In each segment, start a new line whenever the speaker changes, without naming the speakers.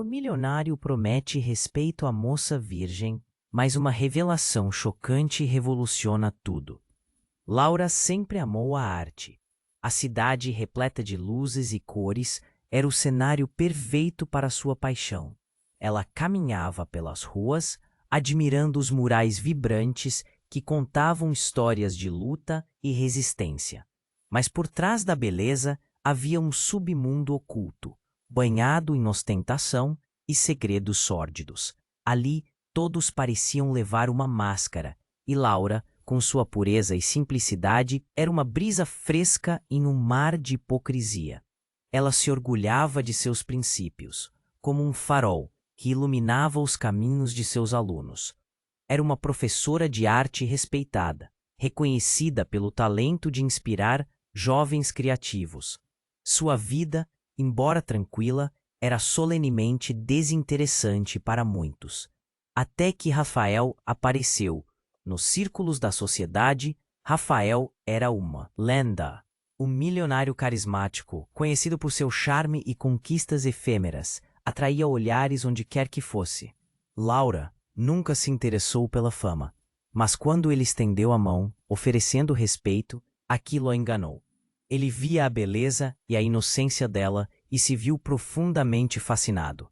O milionário promete respeito à moça virgem, mas uma revelação chocante revoluciona tudo. Laura sempre amou a arte. A cidade, repleta de luzes e cores, era o cenário perfeito para sua paixão. Ela caminhava pelas ruas, admirando os murais vibrantes que contavam histórias de luta e resistência. Mas por trás da beleza havia um submundo oculto, banhado em ostentação e segredos sórdidos. Ali, todos pareciam levar uma máscara, e Laura, com sua pureza e simplicidade, era uma brisa fresca em um mar de hipocrisia. Ela se orgulhava de seus princípios, como um farol que iluminava os caminhos de seus alunos. Era uma professora de arte respeitada, reconhecida pelo talento de inspirar jovens criativos. Sua vida, embora tranquila, era solenemente desinteressante para muitos. Até que Rafael apareceu. Nos círculos da sociedade, Rafael era uma lenda. Um milionário carismático, conhecido por seu charme e conquistas efêmeras, atraía olhares onde quer que fosse. Laura nunca se interessou pela fama, mas quando ele estendeu a mão, oferecendo respeito, aquilo a enganou. Ele via a beleza e a inocência dela e se viu profundamente fascinado.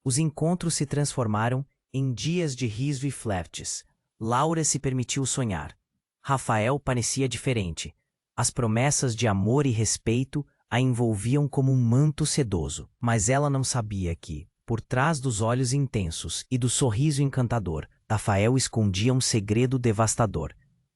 Os encontros se transformaram em dias de riso e flertes. Laura se permitiu sonhar. Rafael parecia diferente. As promessas de amor e respeito a envolviam como um manto sedoso, mas ela não sabia que, por trás dos olhos intensos e do sorriso encantador, Rafael escondia um segredo devastador.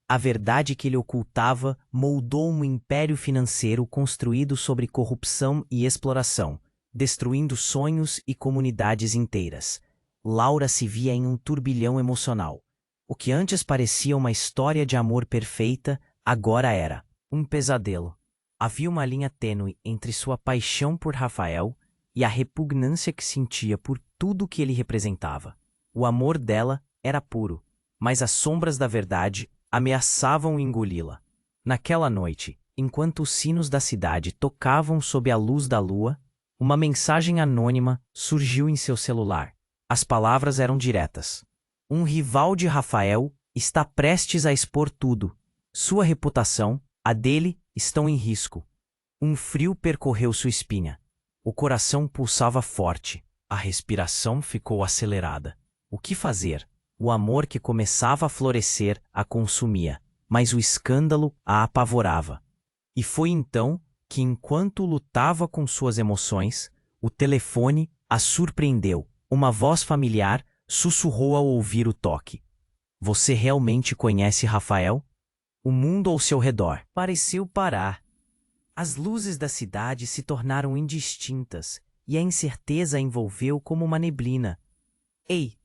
A verdade que ele ocultava moldou um império financeiro construído sobre corrupção e exploração, destruindo sonhos e comunidades inteiras. Laura se via em um turbilhão emocional. O que antes parecia uma história de amor perfeita, agora era um pesadelo. Havia uma linha tênue entre sua paixão por Rafael e a repugnância que sentia por tudo que ele representava. O amor dela era puro, mas as sombras da verdade ameaçavam engoli-la. Naquela noite, enquanto os sinos da cidade tocavam sob a luz da lua, uma mensagem anônima surgiu em seu celular. As palavras eram diretas. Um rival de Rafael está prestes a expor tudo. Sua reputação, a dele, estão em risco. Um frio percorreu sua espinha. O coração pulsava forte. A respiração ficou acelerada. O que fazer? O amor que começava a florescer a consumia, mas o escândalo a apavorava. E foi então que, enquanto lutava com suas emoções, o telefone a surpreendeu. Uma voz familiar sussurrou ao ouvir o toque. Você realmente conhece Rafael? O mundo ao seu redor pareceu parar. As luzes da cidade se tornaram indistintas e a incerteza a envolveu como uma neblina. Ei,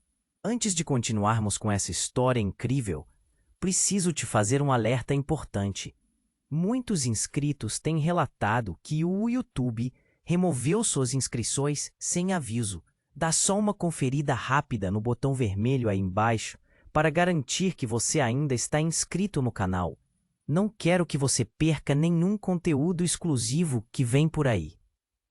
antes de continuarmos com essa história incrível, preciso te fazer um alerta importante. Muitos inscritos têm relatado que o YouTube removeu suas inscrições sem aviso. Dá só uma conferida rápida no botão vermelho aí embaixo para garantir que você ainda está inscrito no canal. Não quero que você perca nenhum conteúdo exclusivo que vem por aí.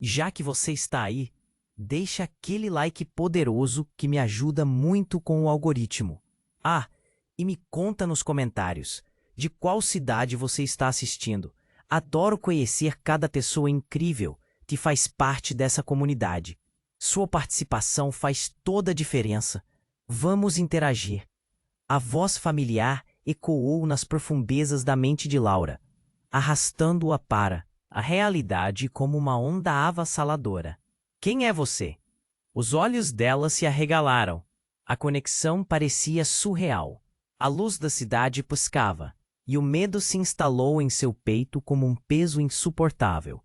Já que você está aí, deixa aquele like poderoso que me ajuda muito com o algoritmo. Ah, e me conta nos comentários de qual cidade você está assistindo. Adoro conhecer cada pessoa incrível que faz parte dessa comunidade. Sua participação faz toda a diferença. Vamos interagir. A voz familiar ecoou nas profundezas da mente de Laura, arrastando-a para a realidade como uma onda avassaladora. Quem é você? Os olhos dela se arregalaram. A conexão parecia surreal. A luz da cidade piscava, e o medo se instalou em seu peito como um peso insuportável.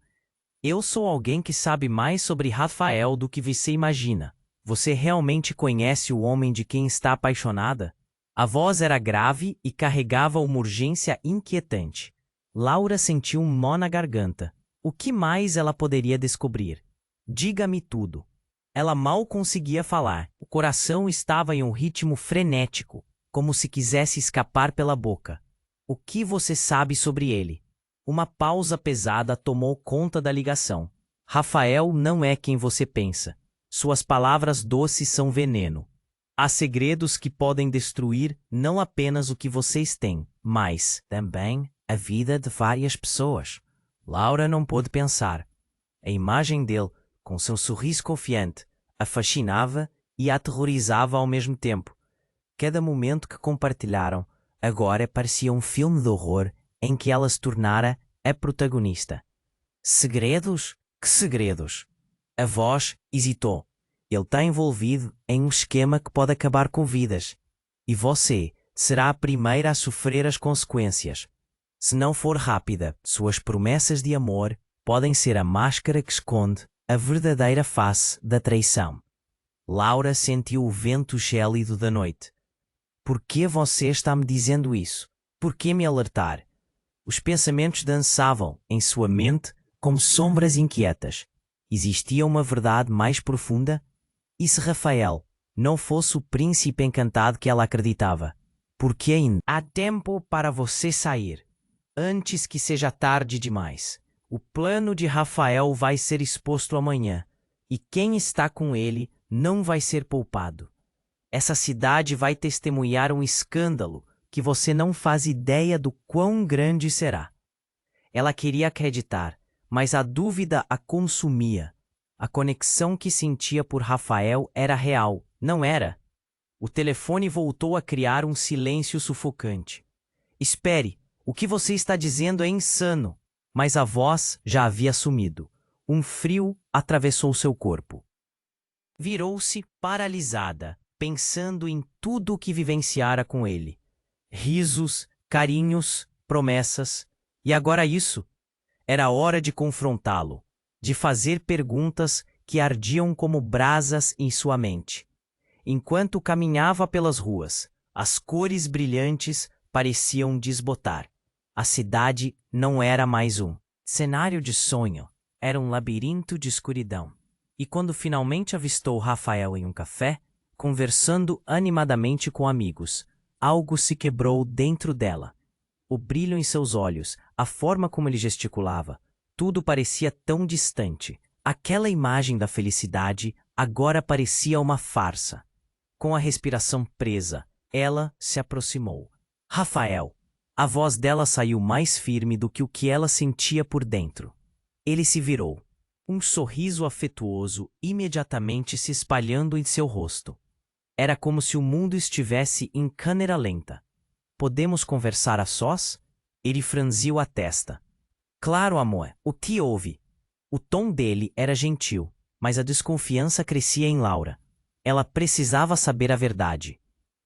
Eu sou alguém que sabe mais sobre Rafael do que você imagina. Você realmente conhece o homem de quem está apaixonada? A voz era grave e carregava uma urgência inquietante. Laura sentiu um nó na garganta. O que mais ela poderia descobrir? Diga-me tudo. Ela mal conseguia falar. O coração estava em um ritmo frenético, como se quisesse escapar pela boca. O que você sabe sobre ele? Uma pausa pesada tomou conta da ligação. Rafael não é quem você pensa. Suas palavras doces são veneno. Há segredos que podem destruir não apenas o que vocês têm, mas também a vida de várias pessoas. Laura não pôde pensar. A imagem dele, com seu sorriso confiante, a fascinava e a aterrorizava ao mesmo tempo. Cada momento que compartilharam agora parecia um filme de horror em que ela se tornara a protagonista. Segredos? Que segredos? A voz hesitou. Ele está envolvido em um esquema que pode acabar com vidas. E você será a primeira a sofrer as consequências. Se não for rápida, suas promessas de amor podem ser a máscara que esconde a verdadeira face da traição. Laura sentiu o vento gélido da noite. Por que você está me dizendo isso? Por que me alertar? Os pensamentos dançavam em sua mente como sombras inquietas. Existia uma verdade mais profunda? E se Rafael não fosse o príncipe encantado que ela acreditava? Por que ainda há tempo para você sair? Antes que seja tarde demais. O plano de Rafael vai ser exposto amanhã, e quem está com ele não vai ser poupado. Essa cidade vai testemunhar um escândalo que você não faz ideia do quão grande será. Ela queria acreditar, mas a dúvida a consumia. A conexão que sentia por Rafael era real, não era? O telefone voltou a criar um silêncio sufocante. Espere, o que você está dizendo é insano. Mas a voz já havia sumido. Um frio atravessou seu corpo. Virou-se paralisada, pensando em tudo o que vivenciara com ele. Risos, carinhos, promessas. E agora isso? Era hora de confrontá-lo, de fazer perguntas que ardiam como brasas em sua mente. Enquanto caminhava pelas ruas, as cores brilhantes pareciam desbotar. A cidade não era mais um cenário de sonho, era um labirinto de escuridão. E quando finalmente avistou Rafael em um café, conversando animadamente com amigos, algo se quebrou dentro dela. O brilho em seus olhos, a forma como ele gesticulava, tudo parecia tão distante. Aquela imagem da felicidade agora parecia uma farsa. Com a respiração presa, ela se aproximou. Rafael. A voz dela saiu mais firme do que o que ela sentia por dentro. Ele se virou. Um sorriso afetuoso imediatamente se espalhando em seu rosto. Era como se o mundo estivesse em câmera lenta. Podemos conversar a sós? Ele franziu a testa. Claro, amor, o que houve? O tom dele era gentil, mas a desconfiança crescia em Laura. Ela precisava saber a verdade.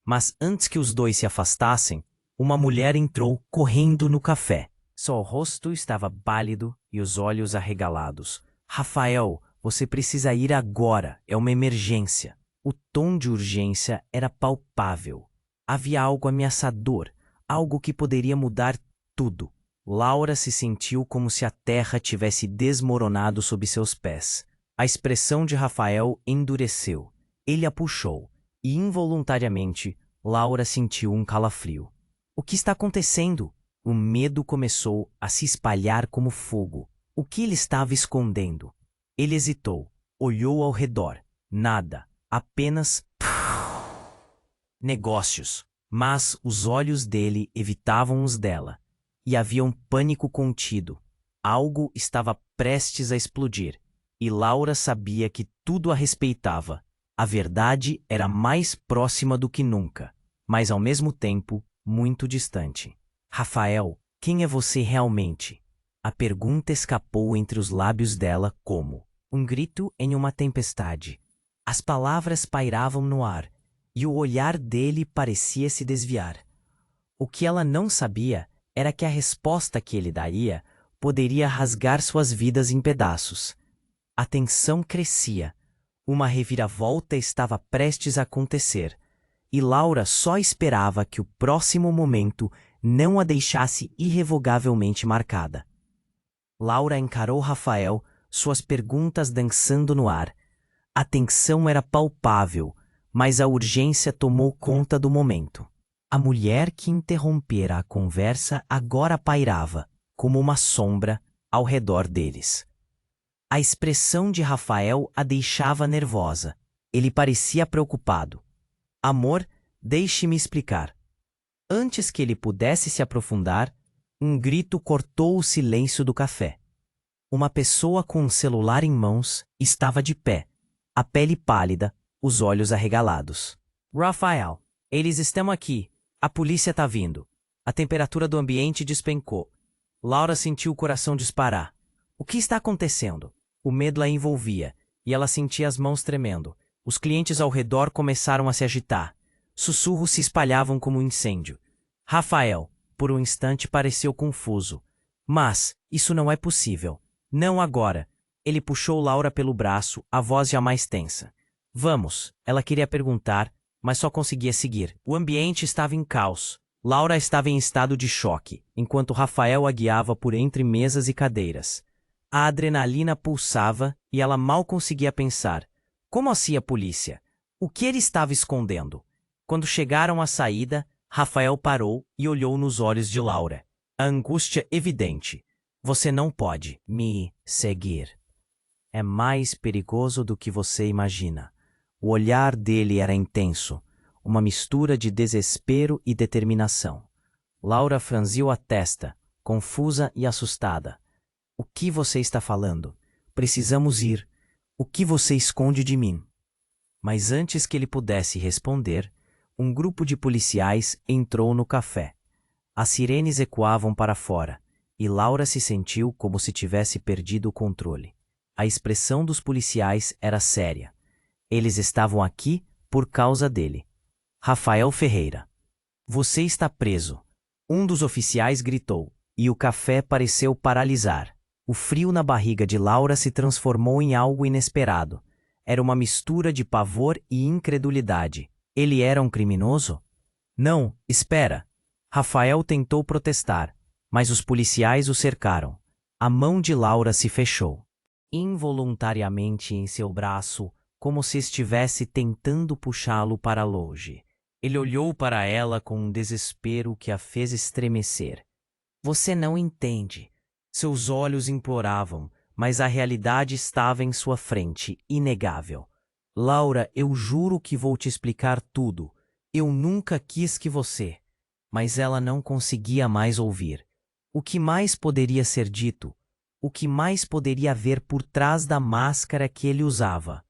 Mas antes que os dois se afastassem, uma mulher entrou correndo no café. Seu rosto estava pálido e os olhos arregalados. Rafael, você precisa ir agora, é uma emergência. O tom de urgência era palpável. Havia algo ameaçador, algo que poderia mudar tudo. Laura se sentiu como se a terra tivesse desmoronado sob seus pés. A expressão de Rafael endureceu. Ele a puxou, e involuntariamente, Laura sentiu um calafrio. O que está acontecendo? O medo começou a se espalhar como fogo. O que ele estava escondendo? Ele hesitou, olhou ao redor. Nada, apenas negócios. Mas os olhos dele evitavam os dela. E havia um pânico contido. Algo estava prestes a explodir. E Laura sabia que tudo a respeitava. A verdade era mais próxima do que nunca, mas ao mesmo tempo muito distante. Rafael, quem é você realmente? A pergunta escapou entre os lábios dela como um grito em uma tempestade. As palavras pairavam no ar, e o olhar dele parecia se desviar. O que ela não sabia era que a resposta que ele daria poderia rasgar suas vidas em pedaços. A tensão crescia. Uma reviravolta estava prestes a acontecer, e Laura só esperava que o próximo momento não a deixasse irrevogavelmente marcada. Laura encarou Rafael, suas perguntas dançando no ar. A tensão era palpável, mas a urgência tomou conta do momento. A mulher que interrompera a conversa agora pairava, como uma sombra, ao redor deles. A expressão de Rafael a deixava nervosa. Ele parecia preocupado. Amor, deixe-me explicar. Antes que ele pudesse se aprofundar, um grito cortou o silêncio do café. Uma pessoa com um celular em mãos estava de pé, a pele pálida, os olhos arregalados. Rafael, eles estão aqui. A polícia tá vindo. A temperatura do ambiente despencou. Laura sentiu o coração disparar. O que está acontecendo? O medo a envolvia, e ela sentia as mãos tremendo. Os clientes ao redor começaram a se agitar. Sussurros se espalhavam como um incêndio. Rafael, por um instante, pareceu confuso. Mas, isso não é possível. Não agora. Ele puxou Laura pelo braço, a voz já mais tensa. Vamos, ela queria perguntar, mas só conseguia seguir. O ambiente estava em caos. Laura estava em estado de choque, enquanto Rafael a guiava por entre mesas e cadeiras. A adrenalina pulsava e ela mal conseguia pensar. Como assim a polícia? O que ele estava escondendo? Quando chegaram à saída, Rafael parou e olhou nos olhos de Laura. A angústia evidente. Você não pode me seguir. É mais perigoso do que você imagina. O olhar dele era intenso, uma mistura de desespero e determinação. Laura franziu a testa, confusa e assustada. O que você está falando? Precisamos ir. O que você esconde de mim? Mas antes que ele pudesse responder, um grupo de policiais entrou no café. As sirenes ecoavam para fora, e Laura se sentiu como se tivesse perdido o controle. A expressão dos policiais era séria. Eles estavam aqui por causa dele. Rafael Ferreira. Você está preso. Um dos oficiais gritou, e o café pareceu paralisar. O frio na barriga de Laura se transformou em algo inesperado. Era uma mistura de pavor e incredulidade. Ele era um criminoso? Não, espera. Rafael tentou protestar, mas os policiais o cercaram. A mão de Laura se fechou. Involuntariamente em seu braço, como se estivesse tentando puxá-lo para longe. Ele olhou para ela com um desespero que a fez estremecer. Você não entende. Seus olhos imploravam, mas a realidade estava em sua frente, inegável. Laura, eu juro que vou te explicar tudo. Eu nunca quis que você... Mas ela não conseguia mais ouvir. O que mais poderia ser dito? O que mais poderia haver por trás da máscara que ele usava?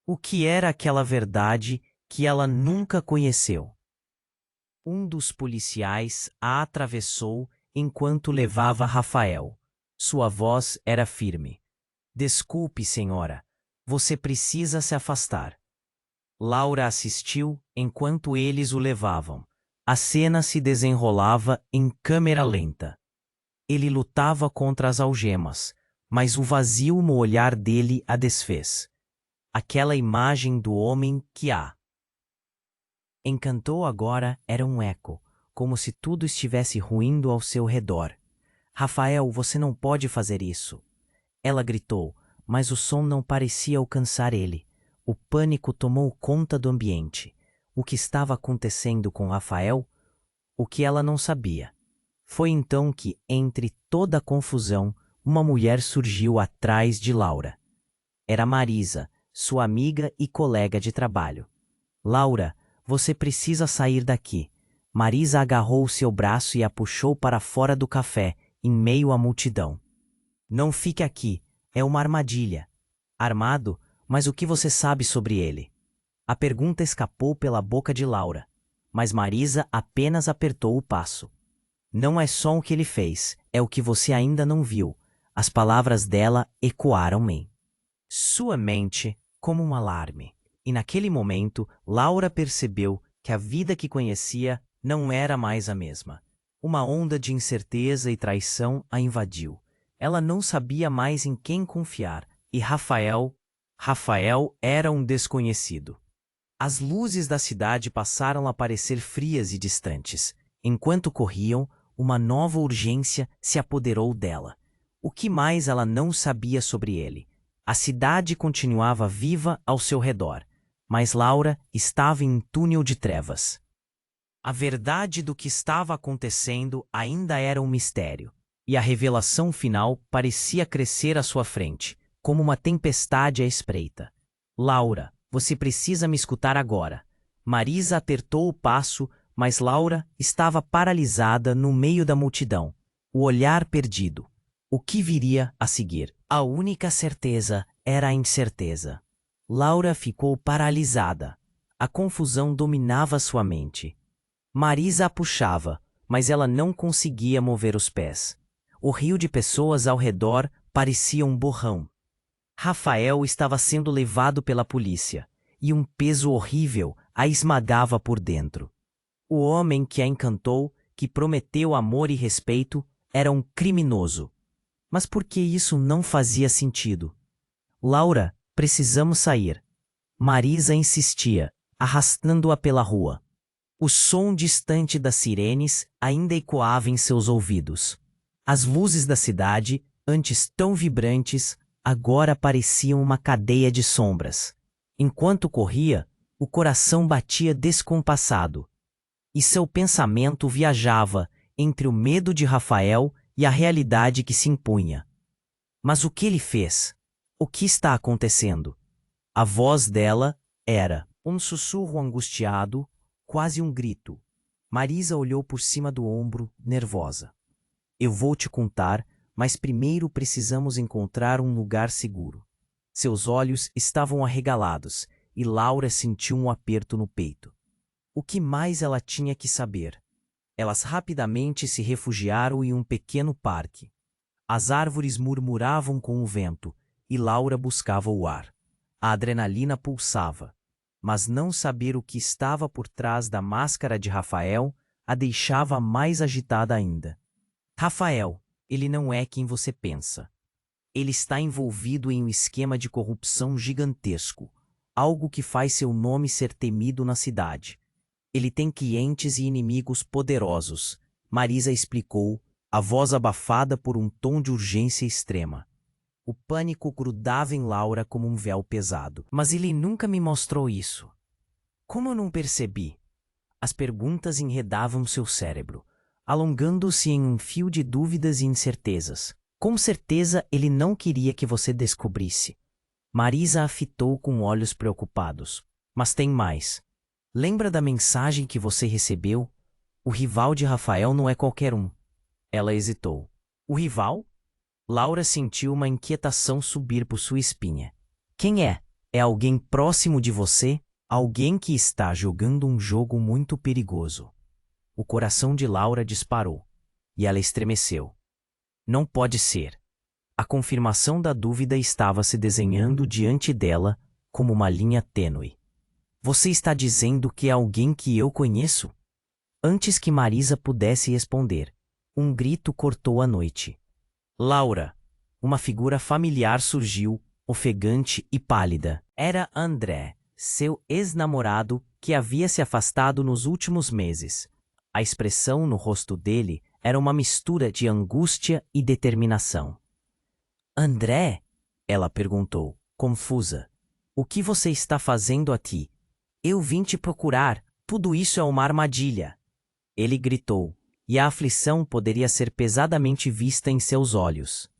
O que era aquela verdade que ela nunca conheceu? Um dos policiais a atravessou enquanto levava Rafael. Sua voz era firme. Desculpe, senhora. Você precisa se afastar. Laura assistiu enquanto eles o levavam. A cena se desenrolava em câmera lenta. Ele lutava contra as algemas, mas o vazio no olhar dele a desfez. Aquela imagem do homem que a encantou agora era um eco, como se tudo estivesse ruindo ao seu redor. Rafael, você não pode fazer isso. Ela gritou, mas o som não parecia alcançar ele. O pânico tomou conta do ambiente. O que estava acontecendo com Rafael? O que ela não sabia. Foi então que, entre toda a confusão, uma mulher surgiu atrás de Laura. Era Marisa, sua amiga e colega de trabalho. Laura, você precisa sair daqui. Marisa agarrou seu braço e a puxou para fora do café, em meio à multidão. Não fique aqui, é uma armadilha. Armado, mas o que você sabe sobre ele? A pergunta escapou pela boca de Laura, mas Marisa apenas apertou o passo. Não é só o que ele fez, é o que você ainda não viu. As palavras dela ecoaram em sua mente como um alarme. E naquele momento, Laura percebeu que a vida que conhecia não era mais a mesma. Uma onda de incerteza e traição a invadiu. Ela não sabia mais em quem confiar, e Rafael era um desconhecido. As luzes da cidade passaram a parecer frias e distantes. Enquanto corriam, uma nova urgência se apoderou dela. O que mais ela não sabia sobre ele? A cidade continuava viva ao seu redor, mas Laura estava em um túnel de trevas. A verdade do que estava acontecendo ainda era um mistério, e a revelação final parecia crescer à sua frente, como uma tempestade à espreita. Laura, você precisa me escutar agora. Marisa apertou o passo, mas Laura estava paralisada no meio da multidão, o olhar perdido. O que viria a seguir? A única certeza era a incerteza. Laura ficou paralisada. A confusão dominava sua mente. Marisa a puxava, mas ela não conseguia mover os pés. O rio de pessoas ao redor parecia um borrão. Rafael estava sendo levado pela polícia, e um peso horrível a esmagava por dentro. O homem que a encantou, que prometeu amor e respeito, era um criminoso. Mas por que isso não fazia sentido? Laura, precisamos sair. Marisa insistia, arrastando-a pela rua. O som distante das sirenes ainda ecoava em seus ouvidos. As luzes da cidade, antes tão vibrantes, agora pareciam uma cadeia de sombras. Enquanto corria, o coração batia descompassado. E seu pensamento viajava entre o medo de Rafael e a realidade que se impunha. Mas o que ele fez? O que está acontecendo? A voz dela era um sussurro angustiado, quase um grito. Marisa olhou por cima do ombro, nervosa. Eu vou te contar, mas primeiro precisamos encontrar um lugar seguro. Seus olhos estavam arregalados e Laura sentiu um aperto no peito. O que mais ela tinha que saber? Elas rapidamente se refugiaram em um pequeno parque. As árvores murmuravam com o vento e Laura buscava o ar. A adrenalina pulsava, mas não saber o que estava por trás da máscara de Rafael a deixava mais agitada ainda. Rafael, ele não é quem você pensa. Ele está envolvido em um esquema de corrupção gigantesco, algo que faz seu nome ser temido na cidade. Ele tem clientes e inimigos poderosos, Marisa explicou, a voz abafada por um tom de urgência extrema. O pânico grudava em Laura como um véu pesado. Mas ele nunca me mostrou isso. Como eu não percebi? As perguntas enredavam seu cérebro, alongando-se em um fio de dúvidas e incertezas. Com certeza ele não queria que você descobrisse. Marisa a fitou com olhos preocupados. Mas tem mais. Lembra da mensagem que você recebeu? O rival de Rafael não é qualquer um. Ela hesitou. O rival? Laura sentiu uma inquietação subir por sua espinha. Quem é? É alguém próximo de você? Alguém que está jogando um jogo muito perigoso. O coração de Laura disparou, e ela estremeceu. Não pode ser. A confirmação da dúvida estava se desenhando diante dela como uma linha tênue. Você está dizendo que é alguém que eu conheço? Antes que Marisa pudesse responder, um grito cortou a noite. Laura! Uma figura familiar surgiu, ofegante e pálida. Era André, seu ex-namorado que havia se afastado nos últimos meses. A expressão no rosto dele era uma mistura de angústia e determinação. André? Ela perguntou, confusa. O que você está fazendo aqui? Eu vim te procurar. Tudo isso é uma armadilha. Ele gritou, e a aflição poderia ser pesadamente vista em seus olhos.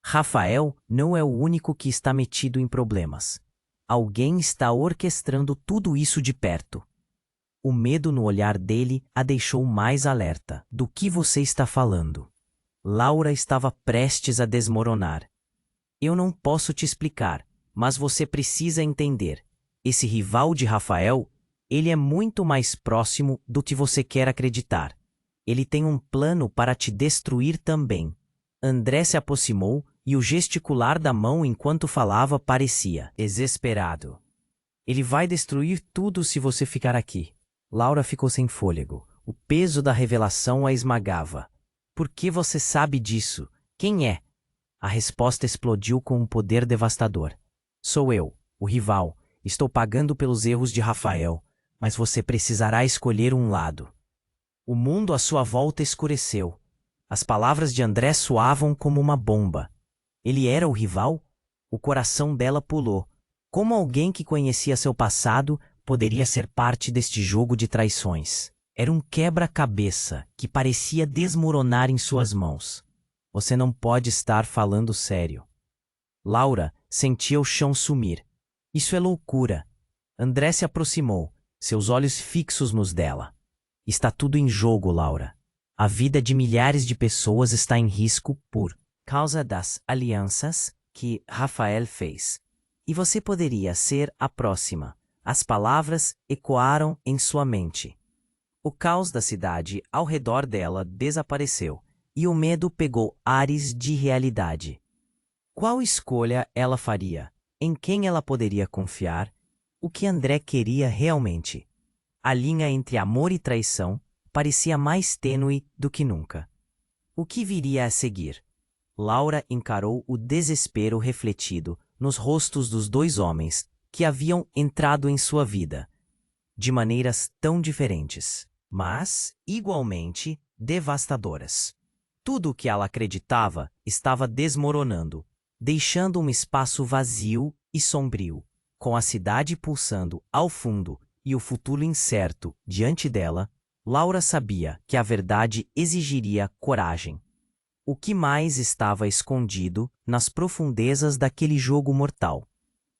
Rafael não é o único que está metido em problemas. Alguém está orquestrando tudo isso de perto. O medo no olhar dele a deixou mais alerta. Do que você está falando? Laura estava prestes a desmoronar. Eu não posso te explicar, mas você precisa entender. Esse rival de Rafael, ele é muito mais próximo do que você quer acreditar. Ele tem um plano para te destruir também. André se aproximou e o gesticular da mão enquanto falava parecia desesperado. Ele vai destruir tudo se você ficar aqui. Laura ficou sem fôlego. O peso da revelação a esmagava. Por que você sabe disso? Quem é? A resposta explodiu com um poder devastador. Sou eu, o rival. Estou pagando pelos erros de Rafael, mas você precisará escolher um lado. O mundo à sua volta escureceu. As palavras de André soavam como uma bomba. Ele era o rival? O coração dela pulou. Como alguém que conhecia seu passado poderia ser parte deste jogo de traições? Era um quebra-cabeça que parecia desmoronar em suas mãos. Você não pode estar falando sério. Laura, sentia o chão sumir. Isso é loucura. André se aproximou, seus olhos fixos nos dela. Está tudo em jogo, Laura. A vida de milhares de pessoas está em risco por causa das alianças que Rafael fez. E você poderia ser a próxima. As palavras ecoaram em sua mente. O caos da cidade ao redor dela desapareceu, e o medo pegou ares de realidade. Qual escolha ela faria? Em quem ela poderia confiar? O que André queria realmente? A linha entre amor e traição parecia mais tênue do que nunca. O que viria a seguir? Laura encarou o desespero refletido nos rostos dos dois homens que haviam entrado em sua vida, de maneiras tão diferentes, mas igualmente devastadoras. Tudo o que ela acreditava estava desmoronando, deixando um espaço vazio e sombrio, com a cidade pulsando ao fundo e o futuro incerto diante dela. Laura sabia que a verdade exigiria coragem. O que mais estava escondido nas profundezas daquele jogo mortal?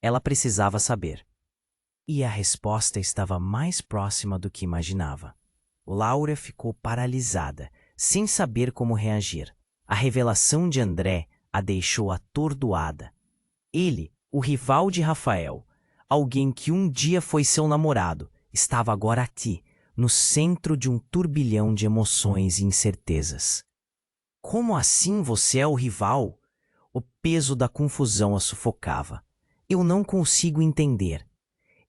Ela precisava saber. E a resposta estava mais próxima do que imaginava. Laura ficou paralisada, sem saber como reagir. A revelação de André a deixou atordoada. Ele, o rival de Rafael, alguém que um dia foi seu namorado, estava agora aqui, no centro de um turbilhão de emoções e incertezas. Como assim você é o rival? O peso da confusão a sufocava. Eu não consigo entender.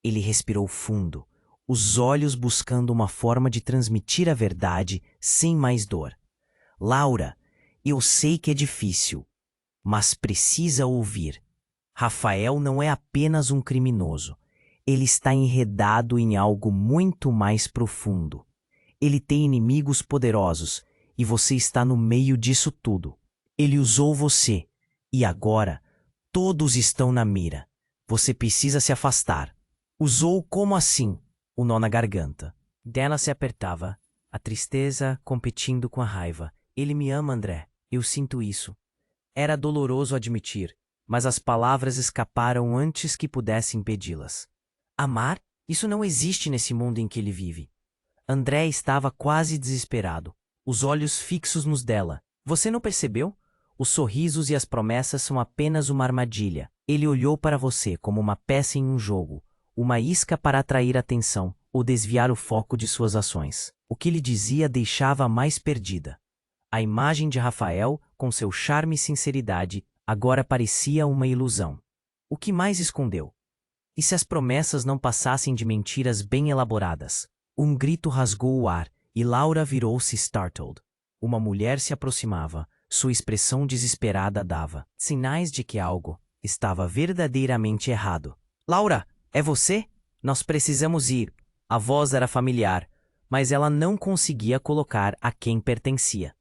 Ele respirou fundo, os olhos buscando uma forma de transmitir a verdade sem mais dor. Laura, eu sei que é difícil, mas precisa ouvir. Rafael não é apenas um criminoso. Ele está enredado em algo muito mais profundo. Ele tem inimigos poderosos e você está no meio disso tudo. Ele usou você e agora todos estão na mira. Você precisa se afastar. Usou como assim? O nó na garganta. Dela se apertava, a tristeza competindo com a raiva. Ele me ama, André. Eu sinto isso. Era doloroso admitir, mas as palavras escaparam antes que pudesse impedi-las. Amar? Isso não existe nesse mundo em que ele vive. André estava quase desesperado, os olhos fixos nos dela. Você não percebeu? Os sorrisos e as promessas são apenas uma armadilha. Ele olhou para você como uma peça em um jogo, uma isca para atrair atenção ou desviar o foco de suas ações. O que lhe dizia deixava-a mais perdida. A imagem de Rafael, com seu charme e sinceridade, agora parecia uma ilusão. O que mais escondeu? E se as promessas não passassem de mentiras bem elaboradas? Um grito rasgou o ar e Laura virou-se startled. Uma mulher se aproximava, sua expressão desesperada dava sinais de que algo estava verdadeiramente errado. Laura, é você? Nós precisamos ir. A voz era familiar, mas ela não conseguia colocar a quem pertencia.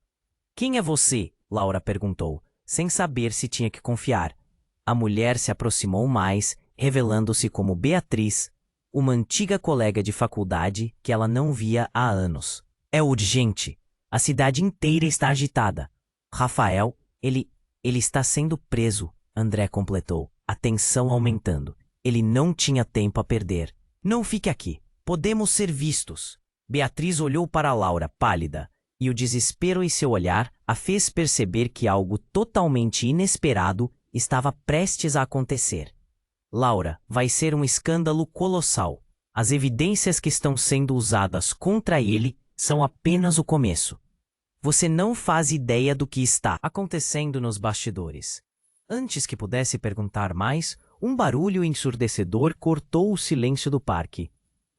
Quem é você? Laura perguntou, sem saber se tinha que confiar. A mulher se aproximou mais, revelando-se como Beatriz, uma antiga colega de faculdade que ela não via há anos. É urgente. A cidade inteira está agitada. Rafael, ele está sendo preso, André completou, a tensão aumentando. Ele não tinha tempo a perder. Não fique aqui. Podemos ser vistos. Beatriz olhou para Laura, pálida, e o desespero em seu olhar a fez perceber que algo totalmente inesperado estava prestes a acontecer. Laura, vai ser um escândalo colossal. As evidências que estão sendo usadas contra ele são apenas o começo. Você não faz ideia do que está acontecendo nos bastidores. Antes que pudesse perguntar mais, um barulho ensurdecedor cortou o silêncio do parque.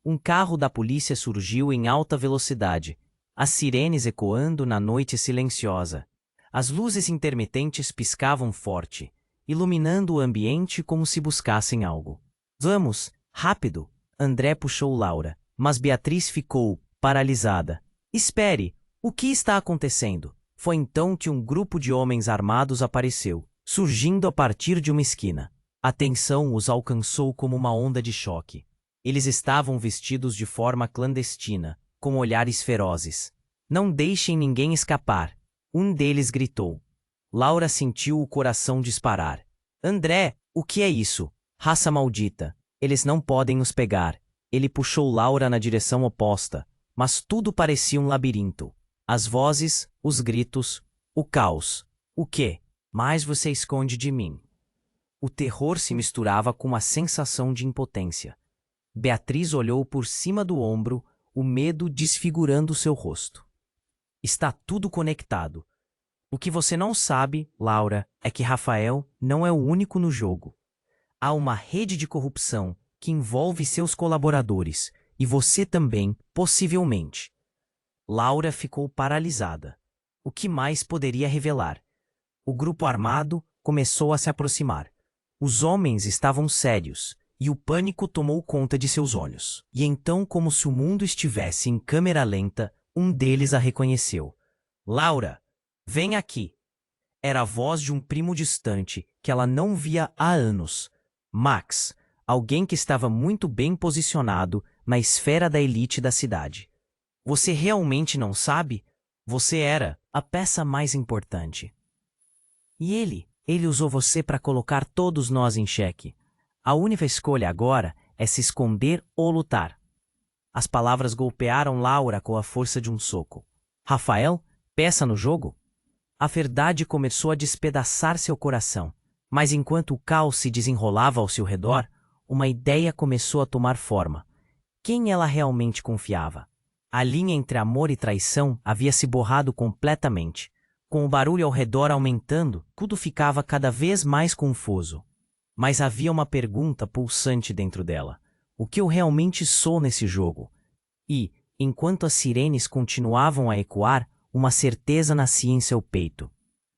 Um carro da polícia surgiu em alta velocidade, as sirenes ecoando na noite silenciosa. As luzes intermitentes piscavam forte, iluminando o ambiente como se buscassem algo. Vamos, rápido! André puxou Laura, mas Beatriz ficou paralisada. Espere! O que está acontecendo? Foi então que um grupo de homens armados apareceu, surgindo a partir de uma esquina. A tensão os alcançou como uma onda de choque. Eles estavam vestidos de forma clandestina, com olhares ferozes. Não deixem ninguém escapar! Um deles gritou. Laura sentiu o coração disparar. André, o que é isso? Raça maldita. Eles não podem nos pegar. Ele puxou Laura na direção oposta, mas tudo parecia um labirinto. As vozes, os gritos, o caos. O quê? Mais você esconde de mim. O terror se misturava com uma sensação de impotência. Beatriz olhou por cima do ombro, o medo desfigurando seu rosto. Está tudo conectado. O que você não sabe, Laura, é que Rafael não é o único no jogo. Há uma rede de corrupção que envolve seus colaboradores, e você também, possivelmente. Laura ficou paralisada. O que mais poderia revelar? O grupo armado começou a se aproximar. Os homens estavam sérios, e o pânico tomou conta de seus olhos. E então, como se o mundo estivesse em câmera lenta, um deles a reconheceu. Laura, vem aqui. Era a voz de um primo distante que ela não via há anos. Max, alguém que estava muito bem posicionado na esfera da elite da cidade. Você realmente não sabe? Você era a peça mais importante. E ele usou você para colocar todos nós em xeque. A única escolha agora é se esconder ou lutar. As palavras golpearam Laura com a força de um soco. Rafael, peça no jogo? A verdade começou a despedaçar seu coração, mas enquanto o caos se desenrolava ao seu redor, uma ideia começou a tomar forma. Quem ela realmente confiava? A linha entre amor e traição havia se borrado completamente. Com o barulho ao redor aumentando, tudo ficava cada vez mais confuso. Mas havia uma pergunta pulsante dentro dela. O que eu realmente sou nesse jogo? E, enquanto as sirenes continuavam a ecoar, uma certeza nascia em seu peito.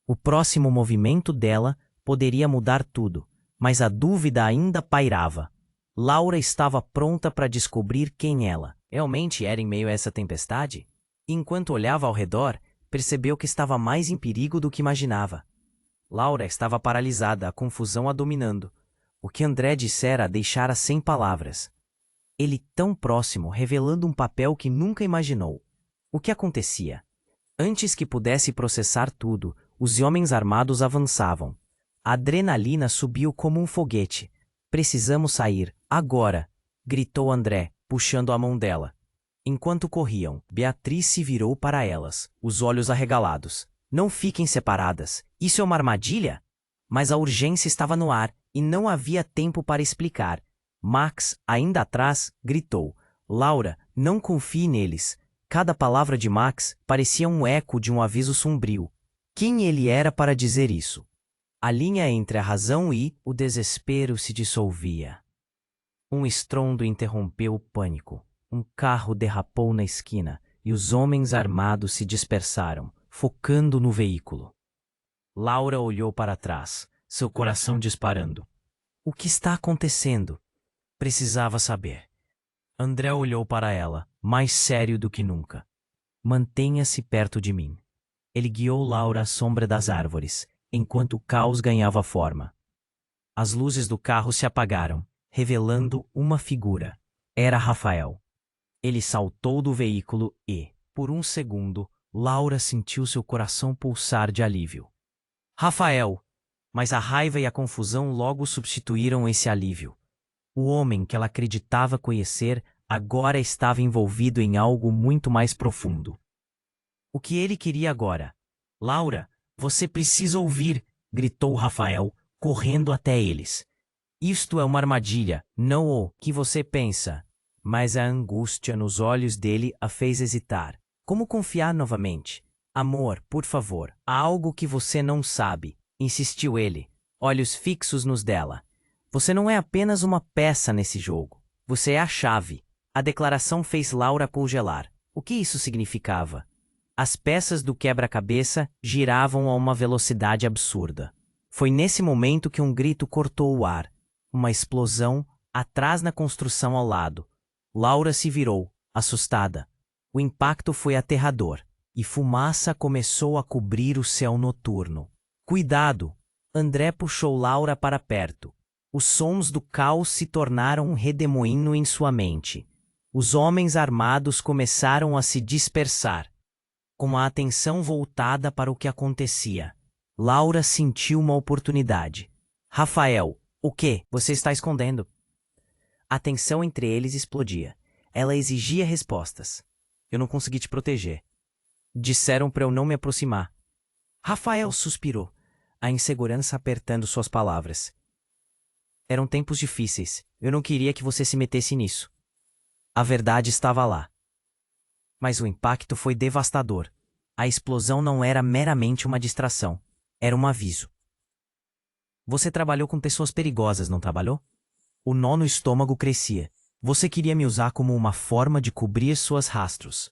O próximo movimento dela poderia mudar tudo, mas a dúvida ainda pairava. Laura estava pronta para descobrir quem ela realmente era em meio a essa tempestade? Enquanto olhava ao redor, percebeu que estava mais em perigo do que imaginava. Laura estava paralisada, a confusão a dominando. O que André dissera a deixara sem palavras. Ele tão próximo, revelando um papel que nunca imaginou. O que acontecia? Antes que pudesse processar tudo, os homens armados avançavam. A adrenalina subiu como um foguete. Precisamos sair, agora! Gritou André, puxando a mão dela. Enquanto corriam, Beatriz se virou para elas, os olhos arregalados. Não fiquem separadas. Isso é uma armadilha? Mas a urgência estava no ar, e não havia tempo para explicar. Max, ainda atrás, gritou. Laura, não confie neles. Cada palavra de Max parecia um eco de um aviso sombrio. Quem ele era para dizer isso? A linha entre a razão e o desespero se dissolvia. Um estrondo interrompeu o pânico. Um carro derrapou na esquina e os homens armados se dispersaram, focando no veículo. Laura olhou para trás, seu coração disparando. O que está acontecendo? Precisava saber. André olhou para ela, mais sério do que nunca. Mantenha-se perto de mim. Ele guiou Laura à sombra das árvores, enquanto o caos ganhava forma. As luzes do carro se apagaram, revelando uma figura. Era Rafael. Ele saltou do veículo e, por um segundo, Laura sentiu seu coração pulsar de alívio. Rafael! Mas a raiva e a confusão logo substituíram esse alívio. O homem que ela acreditava conhecer agora estava envolvido em algo muito mais profundo. O que ele queria agora? Laura, você precisa ouvir! Gritou Rafael, correndo até eles. Isto é uma armadilha, não o que você pensa. Mas a angústia nos olhos dele a fez hesitar. Como confiar novamente? Amor, por favor, há algo que você não sabe, insistiu ele, olhos fixos nos dela. Você não é apenas uma peça nesse jogo. Você é a chave. A declaração fez Laura congelar. O que isso significava? As peças do quebra-cabeça giravam a uma velocidade absurda. Foi nesse momento que um grito cortou o ar. Uma explosão, atrás na construção ao lado. Laura se virou, assustada. O impacto foi aterrador, e fumaça começou a cobrir o céu noturno. Cuidado! André puxou Laura para perto. Os sons do caos se tornaram um redemoinho em sua mente. Os homens armados começaram a se dispersar, com a atenção voltada para o que acontecia. Laura sentiu uma oportunidade. Rafael, o que você está escondendo? A tensão entre eles explodia. Ela exigia respostas. Eu não consegui te proteger. Disseram para eu não me aproximar. Rafael suspirou, a insegurança apertando suas palavras. Eram tempos difíceis. Eu não queria que você se metesse nisso. A verdade estava lá. Mas o impacto foi devastador. A explosão não era meramente uma distração. Era um aviso. Você trabalhou com pessoas perigosas, não trabalhou? O nó no estômago crescia. Você queria me usar como uma forma de cobrir suas rastros.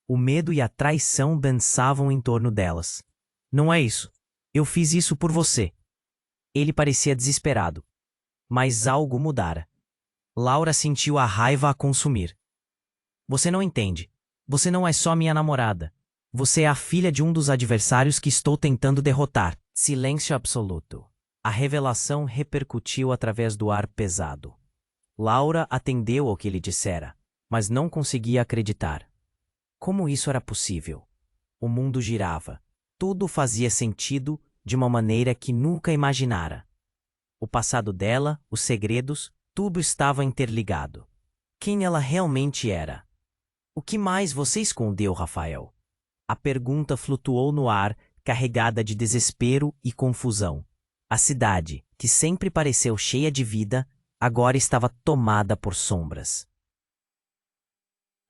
O medo e a traição dançavam em torno delas. Não é isso. Eu fiz isso por você. Ele parecia desesperado. Mas algo mudara. Laura sentiu a raiva a consumir. Você não entende. Você não é só minha namorada. Você é a filha de um dos adversários que estou tentando derrotar. Silêncio absoluto. A revelação repercutiu através do ar pesado. Laura atendeu ao que ele dissera, mas não conseguia acreditar. Como isso era possível? O mundo girava. Tudo fazia sentido de uma maneira que nunca imaginara. O passado dela, os segredos, tudo estava interligado. Quem ela realmente era? O que mais você escondeu, Rafael? A pergunta flutuou no ar, carregada de desespero e confusão. A cidade, que sempre pareceu cheia de vida, agora estava tomada por sombras.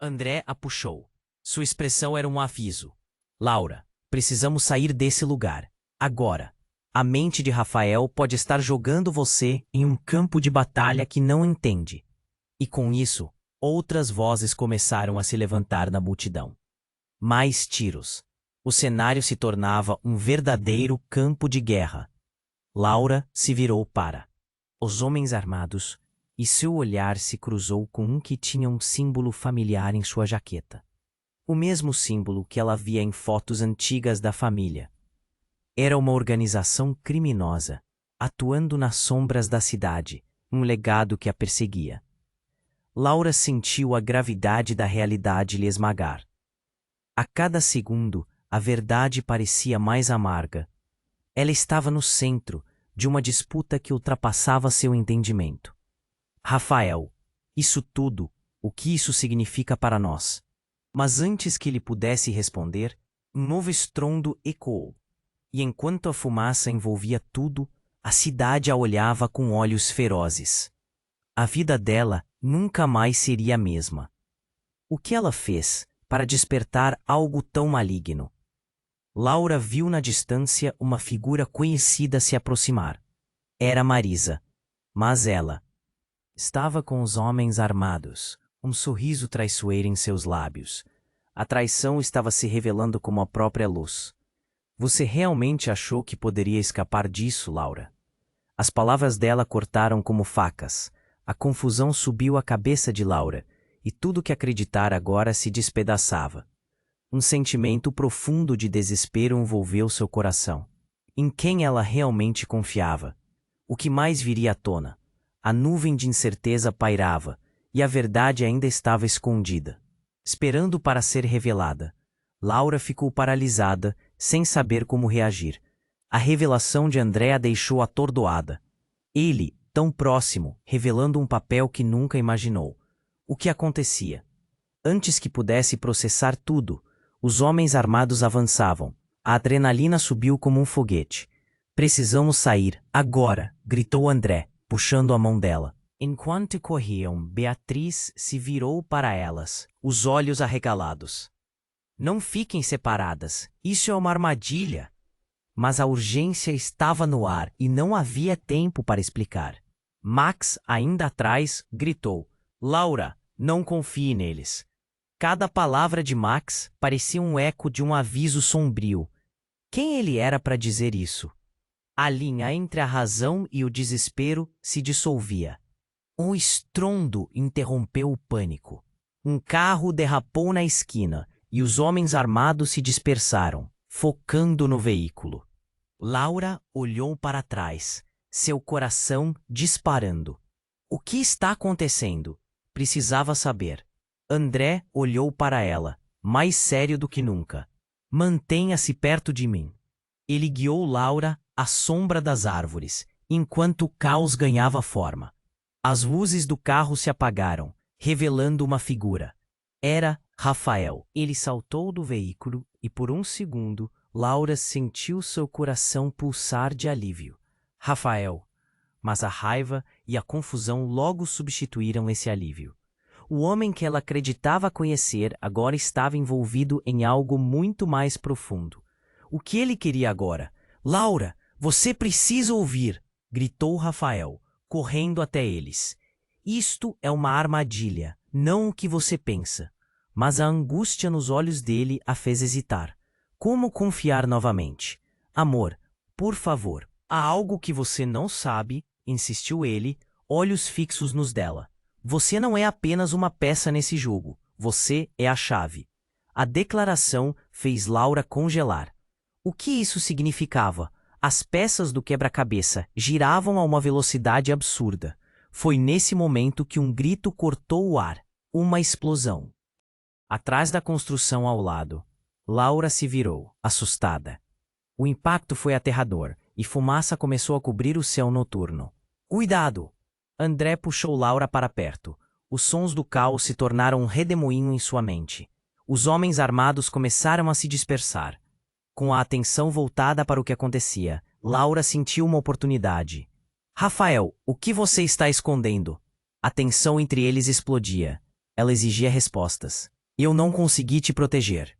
André a puxou. Sua expressão era um aviso. Laura, precisamos sair desse lugar. Agora. A mente de Rafael pode estar jogando você em um campo de batalha que não entende. E com isso, outras vozes começaram a se levantar na multidão. Mais tiros. O cenário se tornava um verdadeiro campo de guerra. Laura se virou para os homens armados e seu olhar se cruzou com um que tinha um símbolo familiar em sua jaqueta. O mesmo símbolo que ela via em fotos antigas da família. Era uma organização criminosa, atuando nas sombras da cidade, um legado que a perseguia. Laura sentiu a gravidade da realidade lhe esmagar. A cada segundo, a verdade parecia mais amarga. Ela estava no centro de uma disputa que ultrapassava seu entendimento. Rafael, isso tudo, o que isso significa para nós? Mas antes que ele pudesse responder, um novo estrondo ecoou. E enquanto a fumaça envolvia tudo, a cidade a olhava com olhos ferozes. A vida dela nunca mais seria a mesma. O que ela fez para despertar algo tão maligno? Laura viu na distância uma figura conhecida se aproximar. Era Marisa. Mas ela estava com os homens armados, um sorriso traiçoeiro em seus lábios. A traição estava se revelando como a própria luz. Você realmente achou que poderia escapar disso, Laura? As palavras dela cortaram como facas. A confusão subiu à cabeça de Laura, e tudo que acreditara agora se despedaçava. Um sentimento profundo de desespero envolveu seu coração. Em quem ela realmente confiava? O que mais viria à tona? A nuvem de incerteza pairava, e a verdade ainda estava escondida, esperando para ser revelada. Laura ficou paralisada, sem saber como reagir. A revelação de André a deixou atordoada. Ele, tão próximo, revelando um papel que nunca imaginou. O que acontecia? Antes que pudesse processar tudo, os homens armados avançavam. A adrenalina subiu como um foguete. Precisamos sair, agora, gritou André, puxando a mão dela. Enquanto corriam, Beatriz se virou para elas, os olhos arregalados. Não fiquem separadas, isso é uma armadilha. Mas a urgência estava no ar e não havia tempo para explicar. Max, ainda atrás, gritou: Laura, não confie neles. Cada palavra de Max parecia um eco de um aviso sombrio. Quem ele era para dizer isso? A linha entre a razão e o desespero se dissolvia. Um estrondo interrompeu o pânico. Um carro derrapou na esquina e os homens armados se dispersaram, focando no veículo. Laura olhou para trás, seu coração disparando. O que está acontecendo? Precisava saber. André olhou para ela, mais sério do que nunca. Mantenha-se perto de mim. Ele guiou Laura à sombra das árvores enquanto o caos ganhava forma. As luzes do carro se apagaram, revelando uma figura. Era Rafael. Ele saltou do veículo e, por um segundo, Laura sentiu seu coração pulsar de alívio. Rafael. Mas a raiva e a confusão logo substituíram esse alívio. O homem que ela acreditava conhecer agora estava envolvido em algo muito mais profundo. O que ele queria agora? Laura, você precisa ouvir! Gritou Rafael, correndo até eles. Isto é uma armadilha, não o que você pensa. Mas a angústia nos olhos dele a fez hesitar. Como confiar novamente? Amor, por favor, há algo que você não sabe, insistiu ele, olhos fixos nos dela. Você não é apenas uma peça nesse jogo, você é a chave. A declaração fez Laura congelar. O que isso significava? As peças do quebra-cabeça giravam a uma velocidade absurda. Foi nesse momento que um grito cortou o ar. Uma explosão. Atrás da construção ao lado, Laura se virou, assustada. O impacto foi aterrador e fumaça começou a cobrir o céu noturno. Cuidado! André puxou Laura para perto. Os sons do caos se tornaram um redemoinho em sua mente. Os homens armados começaram a se dispersar. Com a atenção voltada para o que acontecia, Laura sentiu uma oportunidade. Rafael, o que você está escondendo? A tensão entre eles explodia. Ela exigia respostas. Eu não consegui te proteger.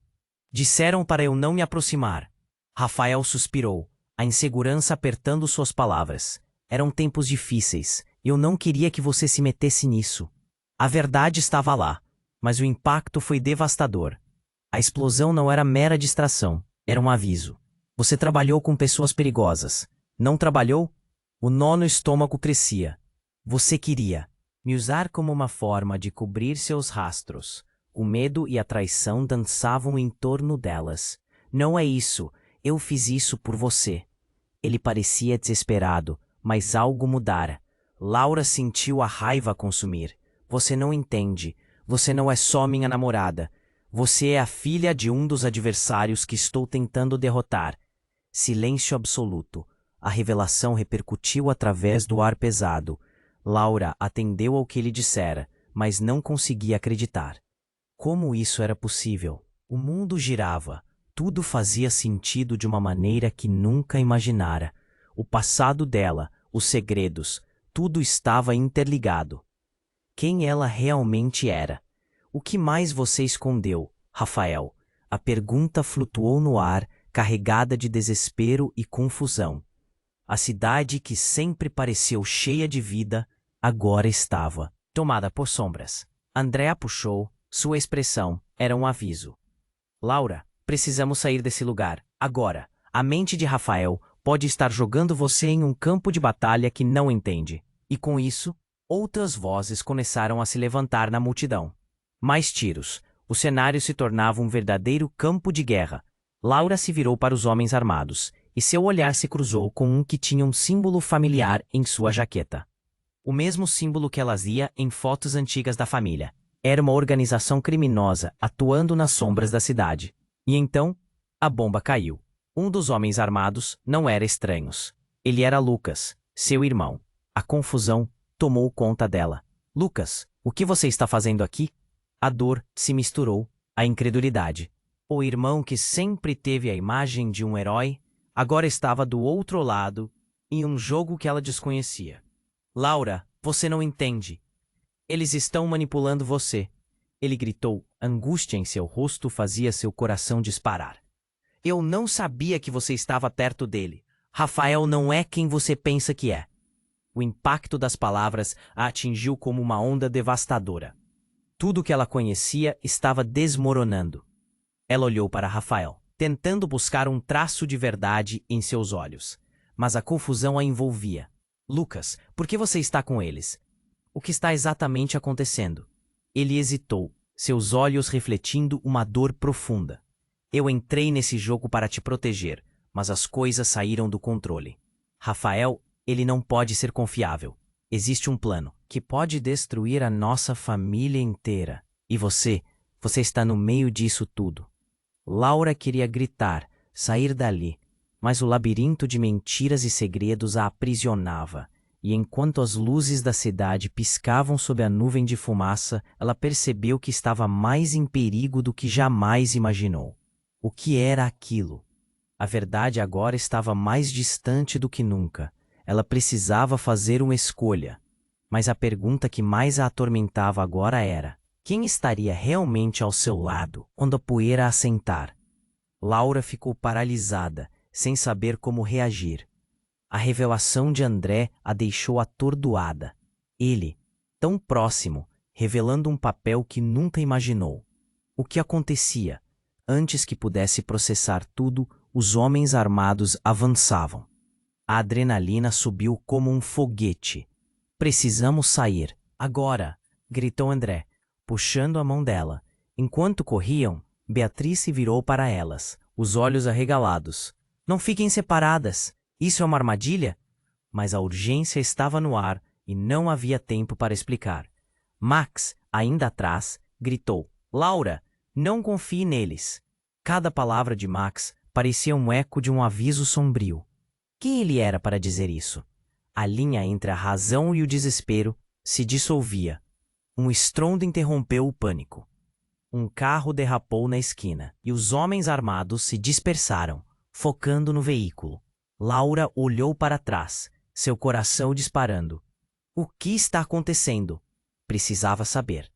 Disseram para eu não me aproximar. Rafael suspirou, a insegurança apertando suas palavras. Eram tempos difíceis. Eu não queria que você se metesse nisso. A verdade estava lá, mas o impacto foi devastador. A explosão não era mera distração, era um aviso. Você trabalhou com pessoas perigosas. Não trabalhou? O nó no estômago crescia. Você queria me usar como uma forma de cobrir seus rastros. O medo e a traição dançavam em torno delas. Não é isso, eu fiz isso por você. Ele parecia desesperado, mas algo mudara. Laura sentiu a raiva consumir. Você não entende. Você não é só minha namorada. Você é a filha de um dos adversários que estou tentando derrotar. Silêncio absoluto. A revelação repercutiu através do ar pesado. Laura atendeu ao que ele dissera, mas não conseguia acreditar. Como isso era possível? O mundo girava. Tudo fazia sentido de uma maneira que nunca imaginara. O passado dela, os segredos, tudo estava interligado. Quem ela realmente era? O que mais você escondeu, Rafael? A pergunta flutuou no ar, carregada de desespero e confusão. A cidade que sempre pareceu cheia de vida, agora estava tomada por sombras. André a puxou, sua expressão era um aviso. Laura, precisamos sair desse lugar, agora. A mente de Rafael pode estar jogando você em um campo de batalha que não entende. E com isso, outras vozes começaram a se levantar na multidão. Mais tiros. O cenário se tornava um verdadeiro campo de guerra. Laura se virou para os homens armados, e seu olhar se cruzou com um que tinha um símbolo familiar em sua jaqueta. O mesmo símbolo que ela via em fotos antigas da família. Era uma organização criminosa atuando nas sombras da cidade. E então, a bomba caiu. Um dos homens armados não era estranhos. Ele era Lucas, seu irmão. A confusão tomou conta dela. Lucas, o que você está fazendo aqui? A dor se misturou à incredulidade. O irmão que sempre teve a imagem de um herói, agora estava do outro lado, em um jogo que ela desconhecia. Laura, você não entende. Eles estão manipulando você. Ele gritou. Angústia em seu rosto fazia seu coração disparar. Eu não sabia que você estava perto dele. Rafael não é quem você pensa que é. O impacto das palavras a atingiu como uma onda devastadora. Tudo que ela conhecia estava desmoronando. Ela olhou para Rafael, tentando buscar um traço de verdade em seus olhos. Mas a confusão a envolvia. Lucas, por que você está com eles? O que está exatamente acontecendo? Ele hesitou, seus olhos refletindo uma dor profunda. Eu entrei nesse jogo para te proteger, mas as coisas saíram do controle. Rafael, ele não pode ser confiável. Existe um plano que pode destruir a nossa família inteira. E você está no meio disso tudo. Laura queria gritar, sair dali, mas o labirinto de mentiras e segredos a aprisionava, e enquanto as luzes da cidade piscavam sob a nuvem de fumaça, ela percebeu que estava mais em perigo do que jamais imaginou. O que era aquilo? A verdade agora estava mais distante do que nunca. Ela precisava fazer uma escolha. Mas a pergunta que mais a atormentava agora era: quem estaria realmente ao seu lado quando a poeira assentar? Laura ficou paralisada, sem saber como reagir. A revelação de André a deixou atordoada. Ele, tão próximo, revelando um papel que nunca imaginou. O que acontecia? Antes que pudesse processar tudo, os homens armados avançavam. A adrenalina subiu como um foguete. Precisamos sair, agora! Gritou André, puxando a mão dela. Enquanto corriam, Beatriz se virou para elas, os olhos arregalados. Não fiquem separadas! Isso é uma armadilha? Mas a urgência estava no ar e não havia tempo para explicar. Max, ainda atrás, gritou: Laura, não confie neles. Cada palavra de Max parecia um eco de um aviso sombrio. Quem ele era para dizer isso? A linha entre a razão e o desespero se dissolvia. Um estrondo interrompeu o pânico. Um carro derrapou na esquina e os homens armados se dispersaram, focando no veículo. Laura olhou para trás, seu coração disparando. O que está acontecendo? Precisava saber.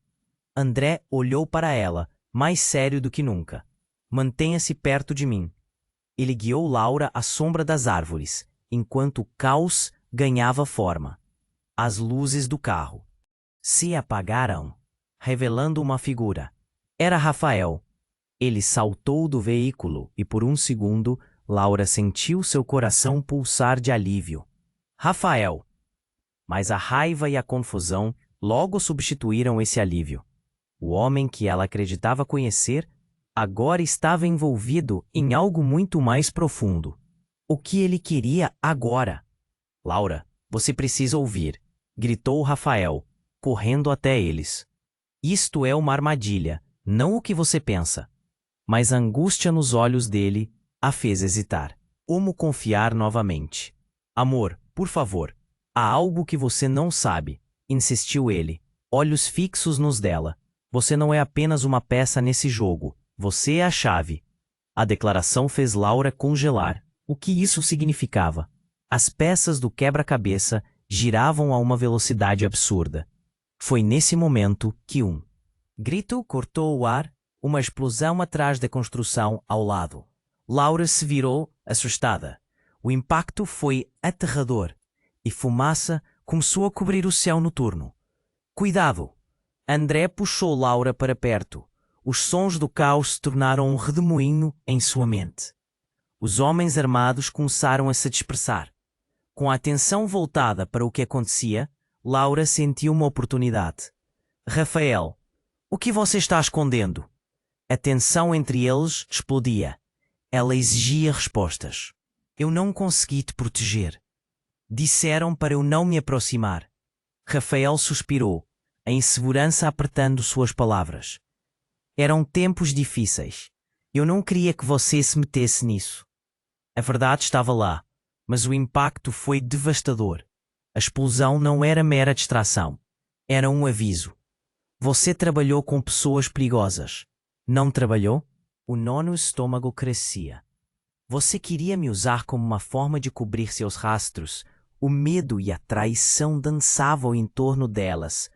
André olhou para ela, mais sério do que nunca. Mantenha-se perto de mim. Ele guiou Laura à sombra das árvores, enquanto o caos ganhava forma. As luzes do carro se apagaram, revelando uma figura. Era Rafael. Ele saltou do veículo e por um segundo Laura sentiu seu coração pulsar de alívio. Rafael! Mas a raiva e a confusão logo substituíram esse alívio. O homem que ela acreditava conhecer agora estava envolvido em algo muito mais profundo. O que ele queria agora? Laura, você precisa ouvir, gritou Rafael, correndo até eles. Isto é uma armadilha, não o que você pensa. Mas a angústia nos olhos dele a fez hesitar. Como confiar novamente? Amor, por favor, há algo que você não sabe, insistiu ele, olhos fixos nos dela. Você não é apenas uma peça nesse jogo, você é a chave. A declaração fez Laura congelar. O que isso significava? As peças do quebra-cabeça giravam a uma velocidade absurda. Foi nesse momento que um grito cortou o ar, uma explosão atrás da construção ao lado. Laura se virou, assustada. O impacto foi aterrador, e fumaça começou a cobrir o céu noturno. Cuidado! André puxou Laura para perto. Os sons do caos se tornaram um redemoinho em sua mente. Os homens armados começaram a se dispersar. Com a atenção voltada para o que acontecia, Laura sentiu uma oportunidade. Rafael, o que você está escondendo? A tensão entre eles explodia. Ela exigia respostas. Eu não consegui te proteger. Disseram para eu não me aproximar. Rafael suspirou, a insegurança apertando suas palavras. Eram tempos difíceis. Eu não queria que você se metesse nisso. A verdade estava lá, mas o impacto foi devastador. A explosão não era mera distração. Era um aviso. Você trabalhou com pessoas perigosas. Não trabalhou? O nó no estômago crescia. Você queria me usar como uma forma de cobrir seus rastros. O medo e a traição dançavam em torno delas.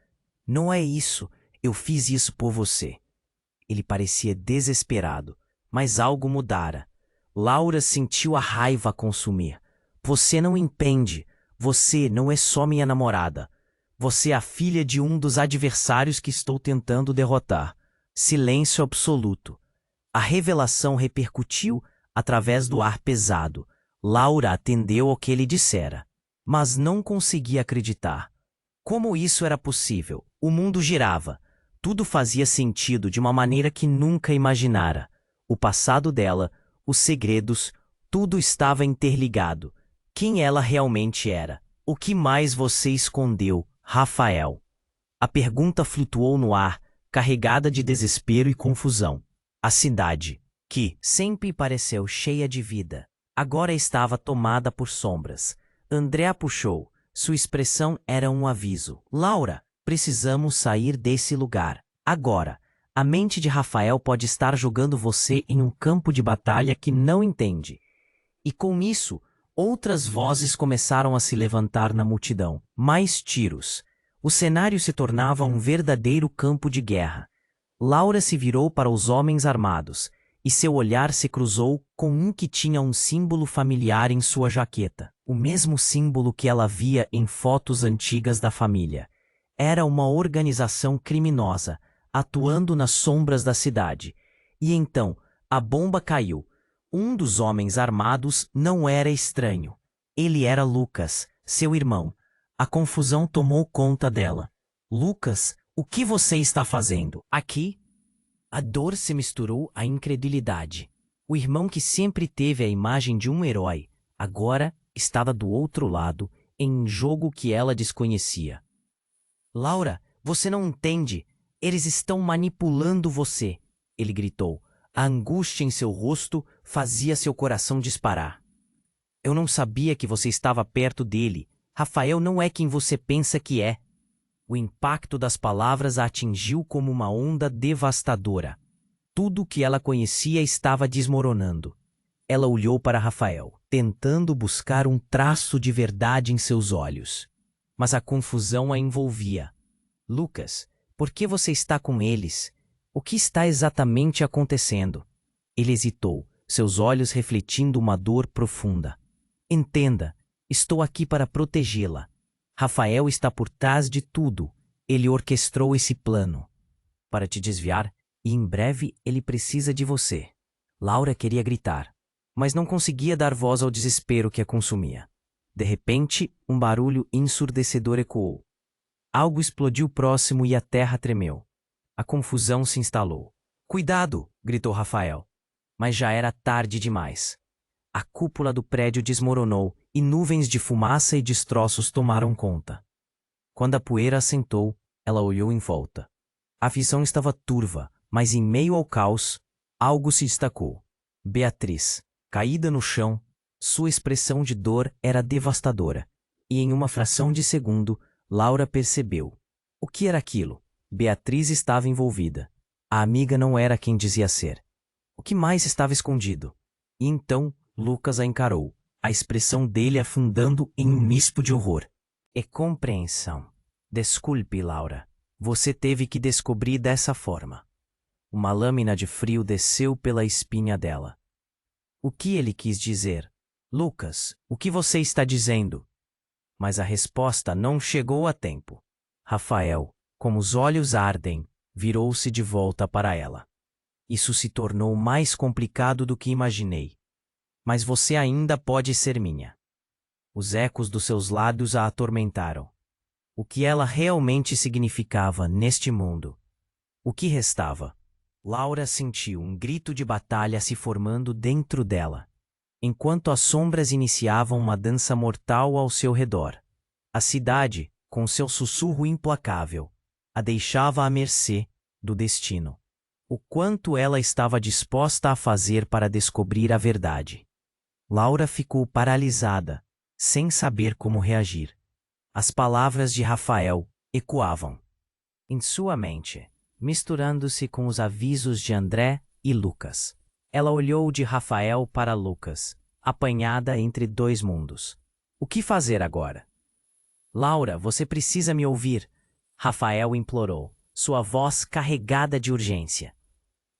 Não é isso. Eu fiz isso por você. Ele parecia desesperado, mas algo mudara. Laura sentiu a raiva a consumir. Você não entende. Você não é só minha namorada. Você é a filha de um dos adversários que estou tentando derrotar. Silêncio absoluto. A revelação repercutiu através do ar pesado. Laura atendeu ao que ele dissera, mas não conseguia acreditar. Como isso era possível? O mundo girava. Tudo fazia sentido de uma maneira que nunca imaginara. O passado dela, os segredos, tudo estava interligado. Quem ela realmente era? O que mais você escondeu, Rafael? A pergunta flutuou no ar, carregada de desespero e confusão. A cidade, que sempre pareceu cheia de vida, agora estava tomada por sombras. André a puxou. Sua expressão era um aviso. Laura, precisamos sair desse lugar. Agora. A mente de Rafael pode estar jogando você em um campo de batalha que não entende. E com isso, outras vozes começaram a se levantar na multidão. Mais tiros. O cenário se tornava um verdadeiro campo de guerra. Laura se virou para os homens armados, e seu olhar se cruzou com um que tinha um símbolo familiar em sua jaqueta. O mesmo símbolo que ela via em fotos antigas da família. Era uma organização criminosa, atuando nas sombras da cidade. E então, a bomba caiu. Um dos homens armados não era estranho. Ele era Lucas, seu irmão. A confusão tomou conta dela. Lucas, o que você está fazendo aqui? A dor se misturou à incredulidade. O irmão que sempre teve a imagem de um herói, agora estava do outro lado, em um jogo que ela desconhecia. Laura, você não entende. Eles estão manipulando você, ele gritou. A angústia em seu rosto fazia seu coração disparar. Eu não sabia que você estava perto dele. Rafael não é quem você pensa que é. O impacto das palavras a atingiu como uma onda devastadora. Tudo o que ela conhecia estava desmoronando. Ela olhou para Rafael, tentando buscar um traço de verdade em seus olhos. Mas a confusão a envolvia. Lucas, por que você está com eles? O que está exatamente acontecendo? Ele hesitou, seus olhos refletindo uma dor profunda. Entenda, estou aqui para protegê-la. Rafael está por trás de tudo. Ele orquestrou esse plano para te desviar e em breve ele precisa de você. Laura queria gritar, mas não conseguia dar voz ao desespero que a consumia. De repente, um barulho ensurdecedor ecoou. Algo explodiu próximo e a terra tremeu. A confusão se instalou. Cuidado! Gritou Rafael. Mas já era tarde demais. A cúpula do prédio desmoronou e nuvens de fumaça e destroços tomaram conta. Quando a poeira assentou, ela olhou em volta. A visão estava turva, mas em meio ao caos, algo se destacou. Beatriz, caída no chão, sua expressão de dor era devastadora. E em uma fração de segundo, Laura percebeu. O que era aquilo? Beatriz estava envolvida. A amiga não era quem dizia ser. O que mais estava escondido? E então, Lucas a encarou, a expressão dele afundando em um misto de horror. E compreensão. Desculpe, Laura. Você teve que descobrir dessa forma. Uma lâmina de frio desceu pela espinha dela. O que ele quis dizer? Lucas, o que você está dizendo? Mas a resposta não chegou a tempo. Rafael, com os olhos ardem, virou-se de volta para ela. Isso se tornou mais complicado do que imaginei. Mas você ainda pode ser minha. Os ecos dos seus lábios a atormentaram. O que ela realmente significava neste mundo? O que restava? Laura sentiu um grito de batalha se formando dentro dela, enquanto as sombras iniciavam uma dança mortal ao seu redor. A cidade, com seu sussurro implacável, a deixava à mercê do destino. O quanto ela estava disposta a fazer para descobrir a verdade. Laura ficou paralisada, sem saber como reagir. As palavras de Rafael ecoavam em sua mente, misturando-se com os avisos de André e Lucas. Ela olhou de Rafael para Lucas, apanhada entre dois mundos. O que fazer agora? Laura, você precisa me ouvir, Rafael implorou, sua voz carregada de urgência.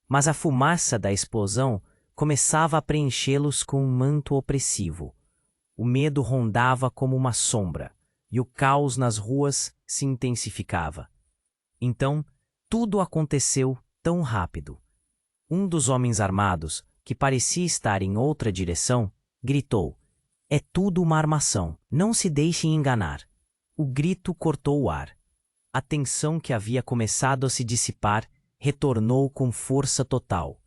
Mas a fumaça da explosão começava a preenchê-los com um manto opressivo. O medo rondava como uma sombra, e o caos nas ruas se intensificava. Então, tudo aconteceu tão rápido. Um dos homens armados, que parecia estar em outra direção, gritou: "É tudo uma armação, não se deixem enganar." O grito cortou o ar. A tensão que havia começado a se dissipar retornou com força total.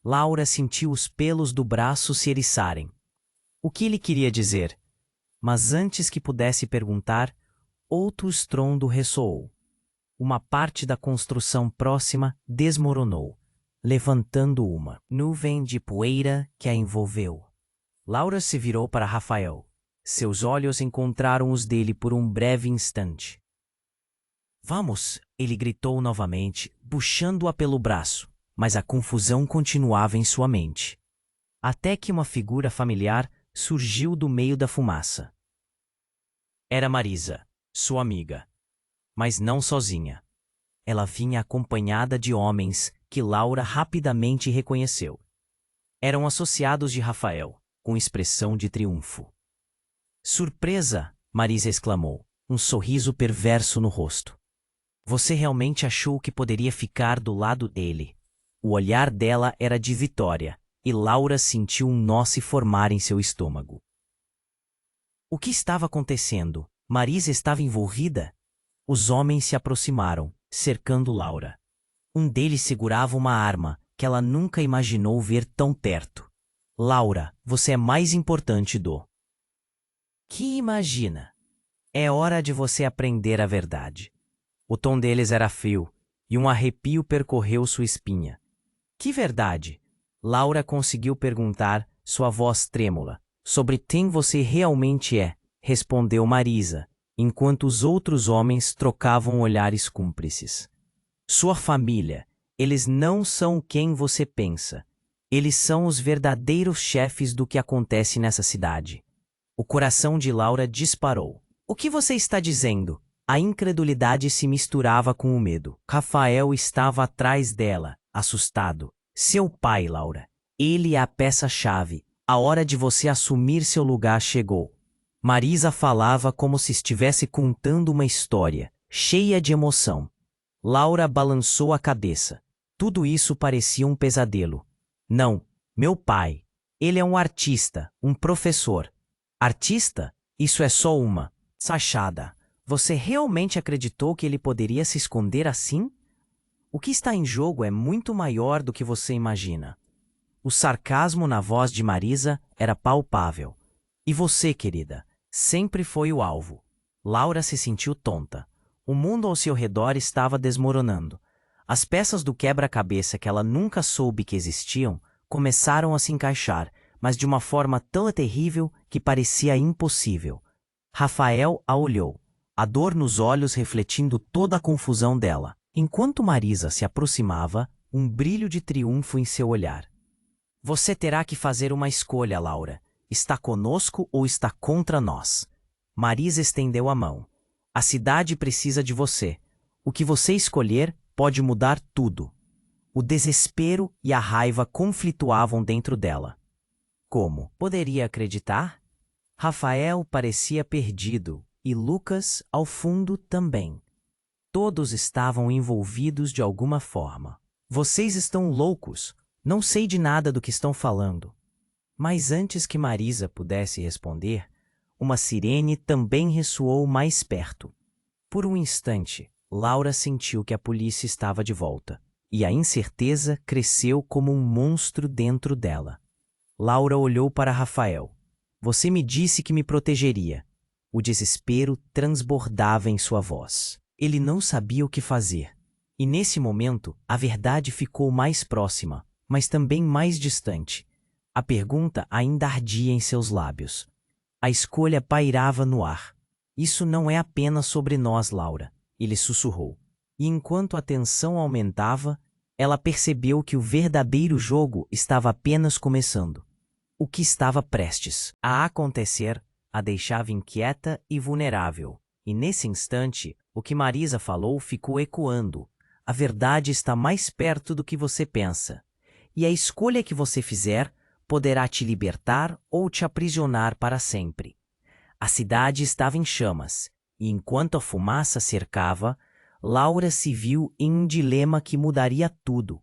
Laura sentiu os pelos do braço se eriçarem. O que ele queria dizer? Mas antes que pudesse perguntar, outro estrondo ressoou. Uma parte da construção próxima desmoronou, levantando uma nuvem de poeira que a envolveu. Laura se virou para Rafael. Seus olhos encontraram os dele por um breve instante. Vamos, ele gritou novamente, puxando-a pelo braço, mas a confusão continuava em sua mente. Até que uma figura familiar surgiu do meio da fumaça. Era Marisa, sua amiga. Mas não sozinha. Ela vinha acompanhada de homens que Laura rapidamente reconheceu. Eram associados de Rafael, com expressão de triunfo. Surpresa! Marisa exclamou, um sorriso perverso no rosto. Você realmente achou que poderia ficar do lado dele? O olhar dela era de vitória, e Laura sentiu um nó se formar em seu estômago. O que estava acontecendo? Marisa estava envolvida? Os homens se aproximaram, cercando Laura. Um deles segurava uma arma que ela nunca imaginou ver tão perto. Laura, você é mais importante do que imagina. É hora de você aprender a verdade. O tom deles era frio, e um arrepio percorreu sua espinha. Que verdade? Laura conseguiu perguntar, sua voz trêmula. Sobre quem você realmente é, respondeu Marisa, enquanto os outros homens trocavam olhares cúmplices. Sua família. Eles não são quem você pensa. Eles são os verdadeiros chefes do que acontece nessa cidade. O coração de Laura disparou. O que você está dizendo? A incredulidade se misturava com o medo. Rafael estava atrás dela, assustado. Seu pai, Laura. Ele é a peça-chave. A hora de você assumir seu lugar chegou. Marisa falava como se estivesse contando uma história, cheia de emoção. Laura balançou a cabeça. Tudo isso parecia um pesadelo. Não, meu pai. Ele é um artista, um professor. Artista? Isso é só uma fachada. Você realmente acreditou que ele poderia se esconder assim? O que está em jogo é muito maior do que você imagina. O sarcasmo na voz de Marisa era palpável. E você, querida, sempre foi o alvo. Laura se sentiu tonta. O mundo ao seu redor estava desmoronando. As peças do quebra-cabeça que ela nunca soube que existiam começaram a se encaixar, mas de uma forma tão terrível que parecia impossível. Rafael a olhou, a dor nos olhos refletindo toda a confusão dela. Enquanto Marisa se aproximava, um brilho de triunfo em seu olhar. Você terá que fazer uma escolha, Laura. Está conosco ou está contra nós? Marisa estendeu a mão. A cidade precisa de você. O que você escolher pode mudar tudo. O desespero e a raiva conflituavam dentro dela. Como poderia acreditar? Rafael parecia perdido e Lucas, ao fundo, também. Todos estavam envolvidos de alguma forma. Vocês estão loucos. Não sei de nada do que estão falando. Mas antes que Marisa pudesse responder, uma sirene também ressoou mais perto. Por um instante, Laura sentiu que a polícia estava de volta, e a incerteza cresceu como um monstro dentro dela. Laura olhou para Rafael. Você me disse que me protegeria. O desespero transbordava em sua voz. Ele não sabia o que fazer. E nesse momento, a verdade ficou mais próxima, mas também mais distante. A pergunta ainda ardia em seus lábios. A escolha pairava no ar. Isso não é apenas sobre nós, Laura, ele sussurrou. E enquanto a tensão aumentava, ela percebeu que o verdadeiro jogo estava apenas começando. O que estava prestes a acontecer a deixava inquieta e vulnerável. E nesse instante, o que Marisa falou ficou ecoando. A verdade está mais perto do que você pensa. E a escolha que você fizer poderá te libertar ou te aprisionar para sempre. A cidade estava em chamas, e enquanto a fumaça cercava, Laura se viu em um dilema que mudaria tudo.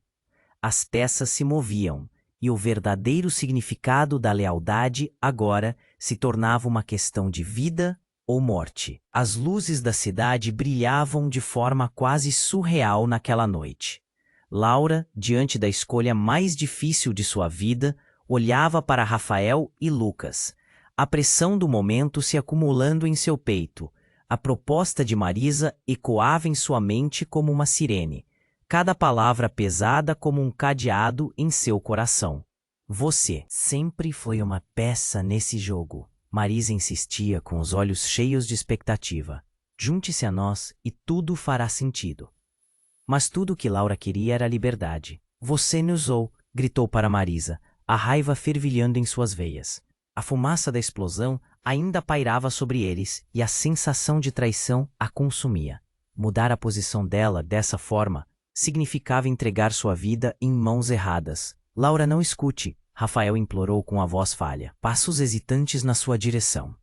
As peças se moviam, e o verdadeiro significado da lealdade agora se tornava uma questão de vida ou morte. As luzes da cidade brilhavam de forma quase surreal naquela noite. Laura, diante da escolha mais difícil de sua vida, olhava para Rafael e Lucas. A pressão do momento se acumulando em seu peito. A proposta de Marisa ecoava em sua mente como uma sirene, cada palavra pesada como um cadeado em seu coração. Você sempre foi uma peça nesse jogo. Marisa insistia com os olhos cheios de expectativa. Junte-se a nós e tudo fará sentido. Mas tudo o que Laura queria era liberdade. Você me usou, gritou para Marisa, a raiva fervilhando em suas veias. A fumaça da explosão ainda pairava sobre eles e a sensação de traição a consumia. Mudar a posição dela dessa forma significava entregar sua vida em mãos erradas. Laura, não escute, Rafael implorou com a voz falha. Passos hesitantes na sua direção.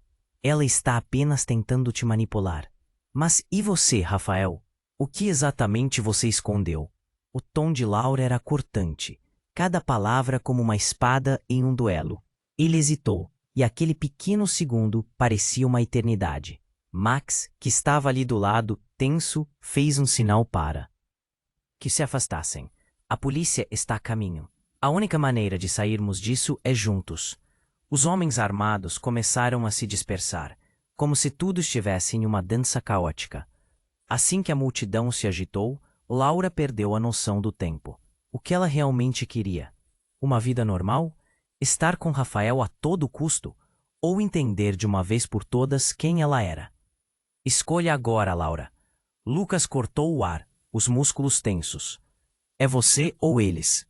Ela está apenas tentando te manipular. Mas e você, Rafael? O que exatamente você escondeu? O tom de Laura era cortante, cada palavra como uma espada em um duelo. Ele hesitou, e aquele pequeno segundo parecia uma eternidade. Max, que estava ali do lado, tenso, fez um sinal para que se afastassem. A polícia está a caminho. A única maneira de sairmos disso é juntos. Os homens armados começaram a se dispersar, como se tudo estivesse em uma dança caótica. Assim que a multidão se agitou, Laura perdeu a noção do tempo. O que ela realmente queria? Uma vida normal? Estar com Rafael a todo custo? Ou entender de uma vez por todas quem ela era? Escolha agora, Laura. Lucas cortou o ar, os músculos tensos. É você ou eles?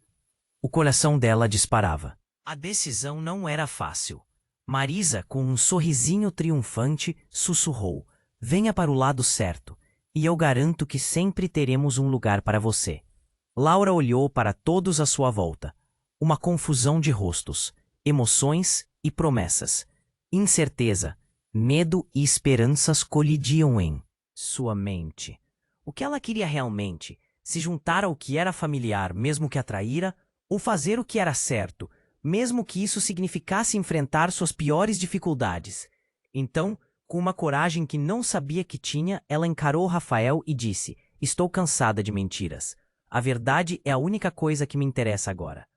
O coração dela disparava. A decisão não era fácil. Marisa, com um sorrisinho triunfante, sussurrou: venha para o lado certo, e eu garanto que sempre teremos um lugar para você. Laura olhou para todos à sua volta. Uma confusão de rostos, emoções e promessas. Incerteza, medo e esperanças colidiam em sua mente. O que ela queria realmente? Se juntar ao que era familiar, mesmo que a traíra, ou fazer o que era certo, mesmo que isso significasse enfrentar suas piores dificuldades? Então, com uma coragem que não sabia que tinha, ela encarou Rafael e disse: estou cansada de mentiras. A verdade é a única coisa que me interessa agora.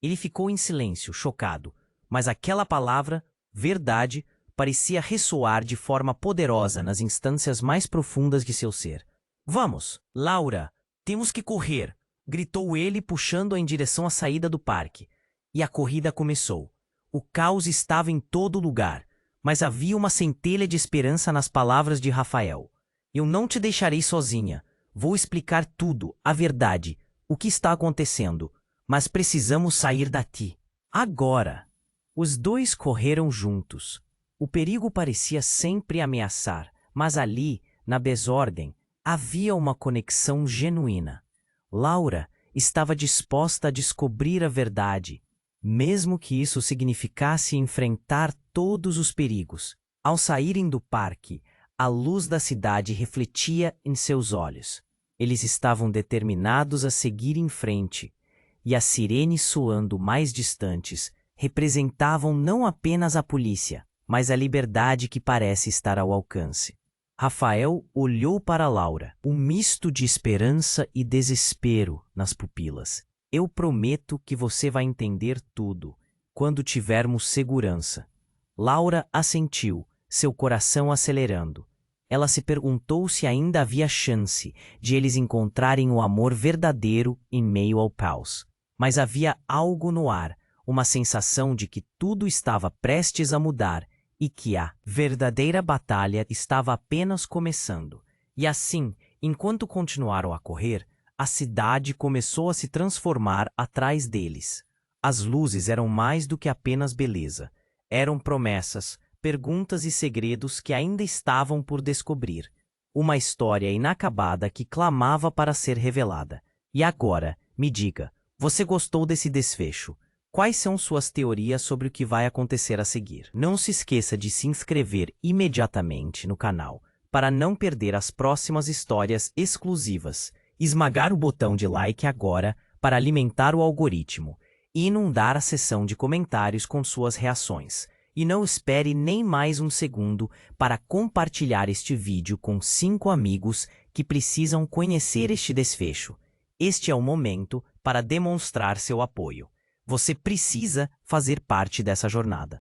Ele ficou em silêncio, chocado, mas aquela palavra, verdade, parecia ressoar de forma poderosa nas instâncias mais profundas de seu ser. Vamos, Laura, temos que correr, gritou ele puxando-a em direção à saída do parque. E a corrida começou. O caos estava em todo lugar, mas havia uma centelha de esperança nas palavras de Rafael. Eu não te deixarei sozinha. Vou explicar tudo, a verdade, o que está acontecendo. Mas precisamos sair daqui. Agora. Os dois correram juntos. O perigo parecia sempre ameaçar, mas ali, na desordem, havia uma conexão genuína. Laura estava disposta a descobrir a verdade, mesmo que isso significasse enfrentar todos os perigos. Ao saírem do parque, a luz da cidade refletia em seus olhos. Eles estavam determinados a seguir em frente, e as sirenes soando mais distantes representavam não apenas a polícia, mas a liberdade que parece estar ao alcance. Rafael olhou para Laura, um misto de esperança e desespero nas pupilas. Eu prometo que você vai entender tudo, quando tivermos segurança. Laura assentiu, seu coração acelerando. Ela se perguntou se ainda havia chance de eles encontrarem o amor verdadeiro em meio ao caos. Mas havia algo no ar, uma sensação de que tudo estava prestes a mudar e que a verdadeira batalha estava apenas começando. E assim, enquanto continuaram a correr, a cidade começou a se transformar atrás deles. As luzes eram mais do que apenas beleza. Eram promessas, perguntas e segredos que ainda estavam por descobrir. Uma história inacabada que clamava para ser revelada. E agora, me diga, você gostou desse desfecho? Quais são suas teorias sobre o que vai acontecer a seguir? Não se esqueça de se inscrever imediatamente no canal para não perder as próximas histórias exclusivas. Esmagar o botão de like agora para alimentar o algoritmo e inundar a seção de comentários com suas reações. E não espere nem mais um segundo para compartilhar este vídeo com 5 amigos que precisam conhecer este desfecho. Este é o momento para demonstrar seu apoio. Você precisa fazer parte dessa jornada.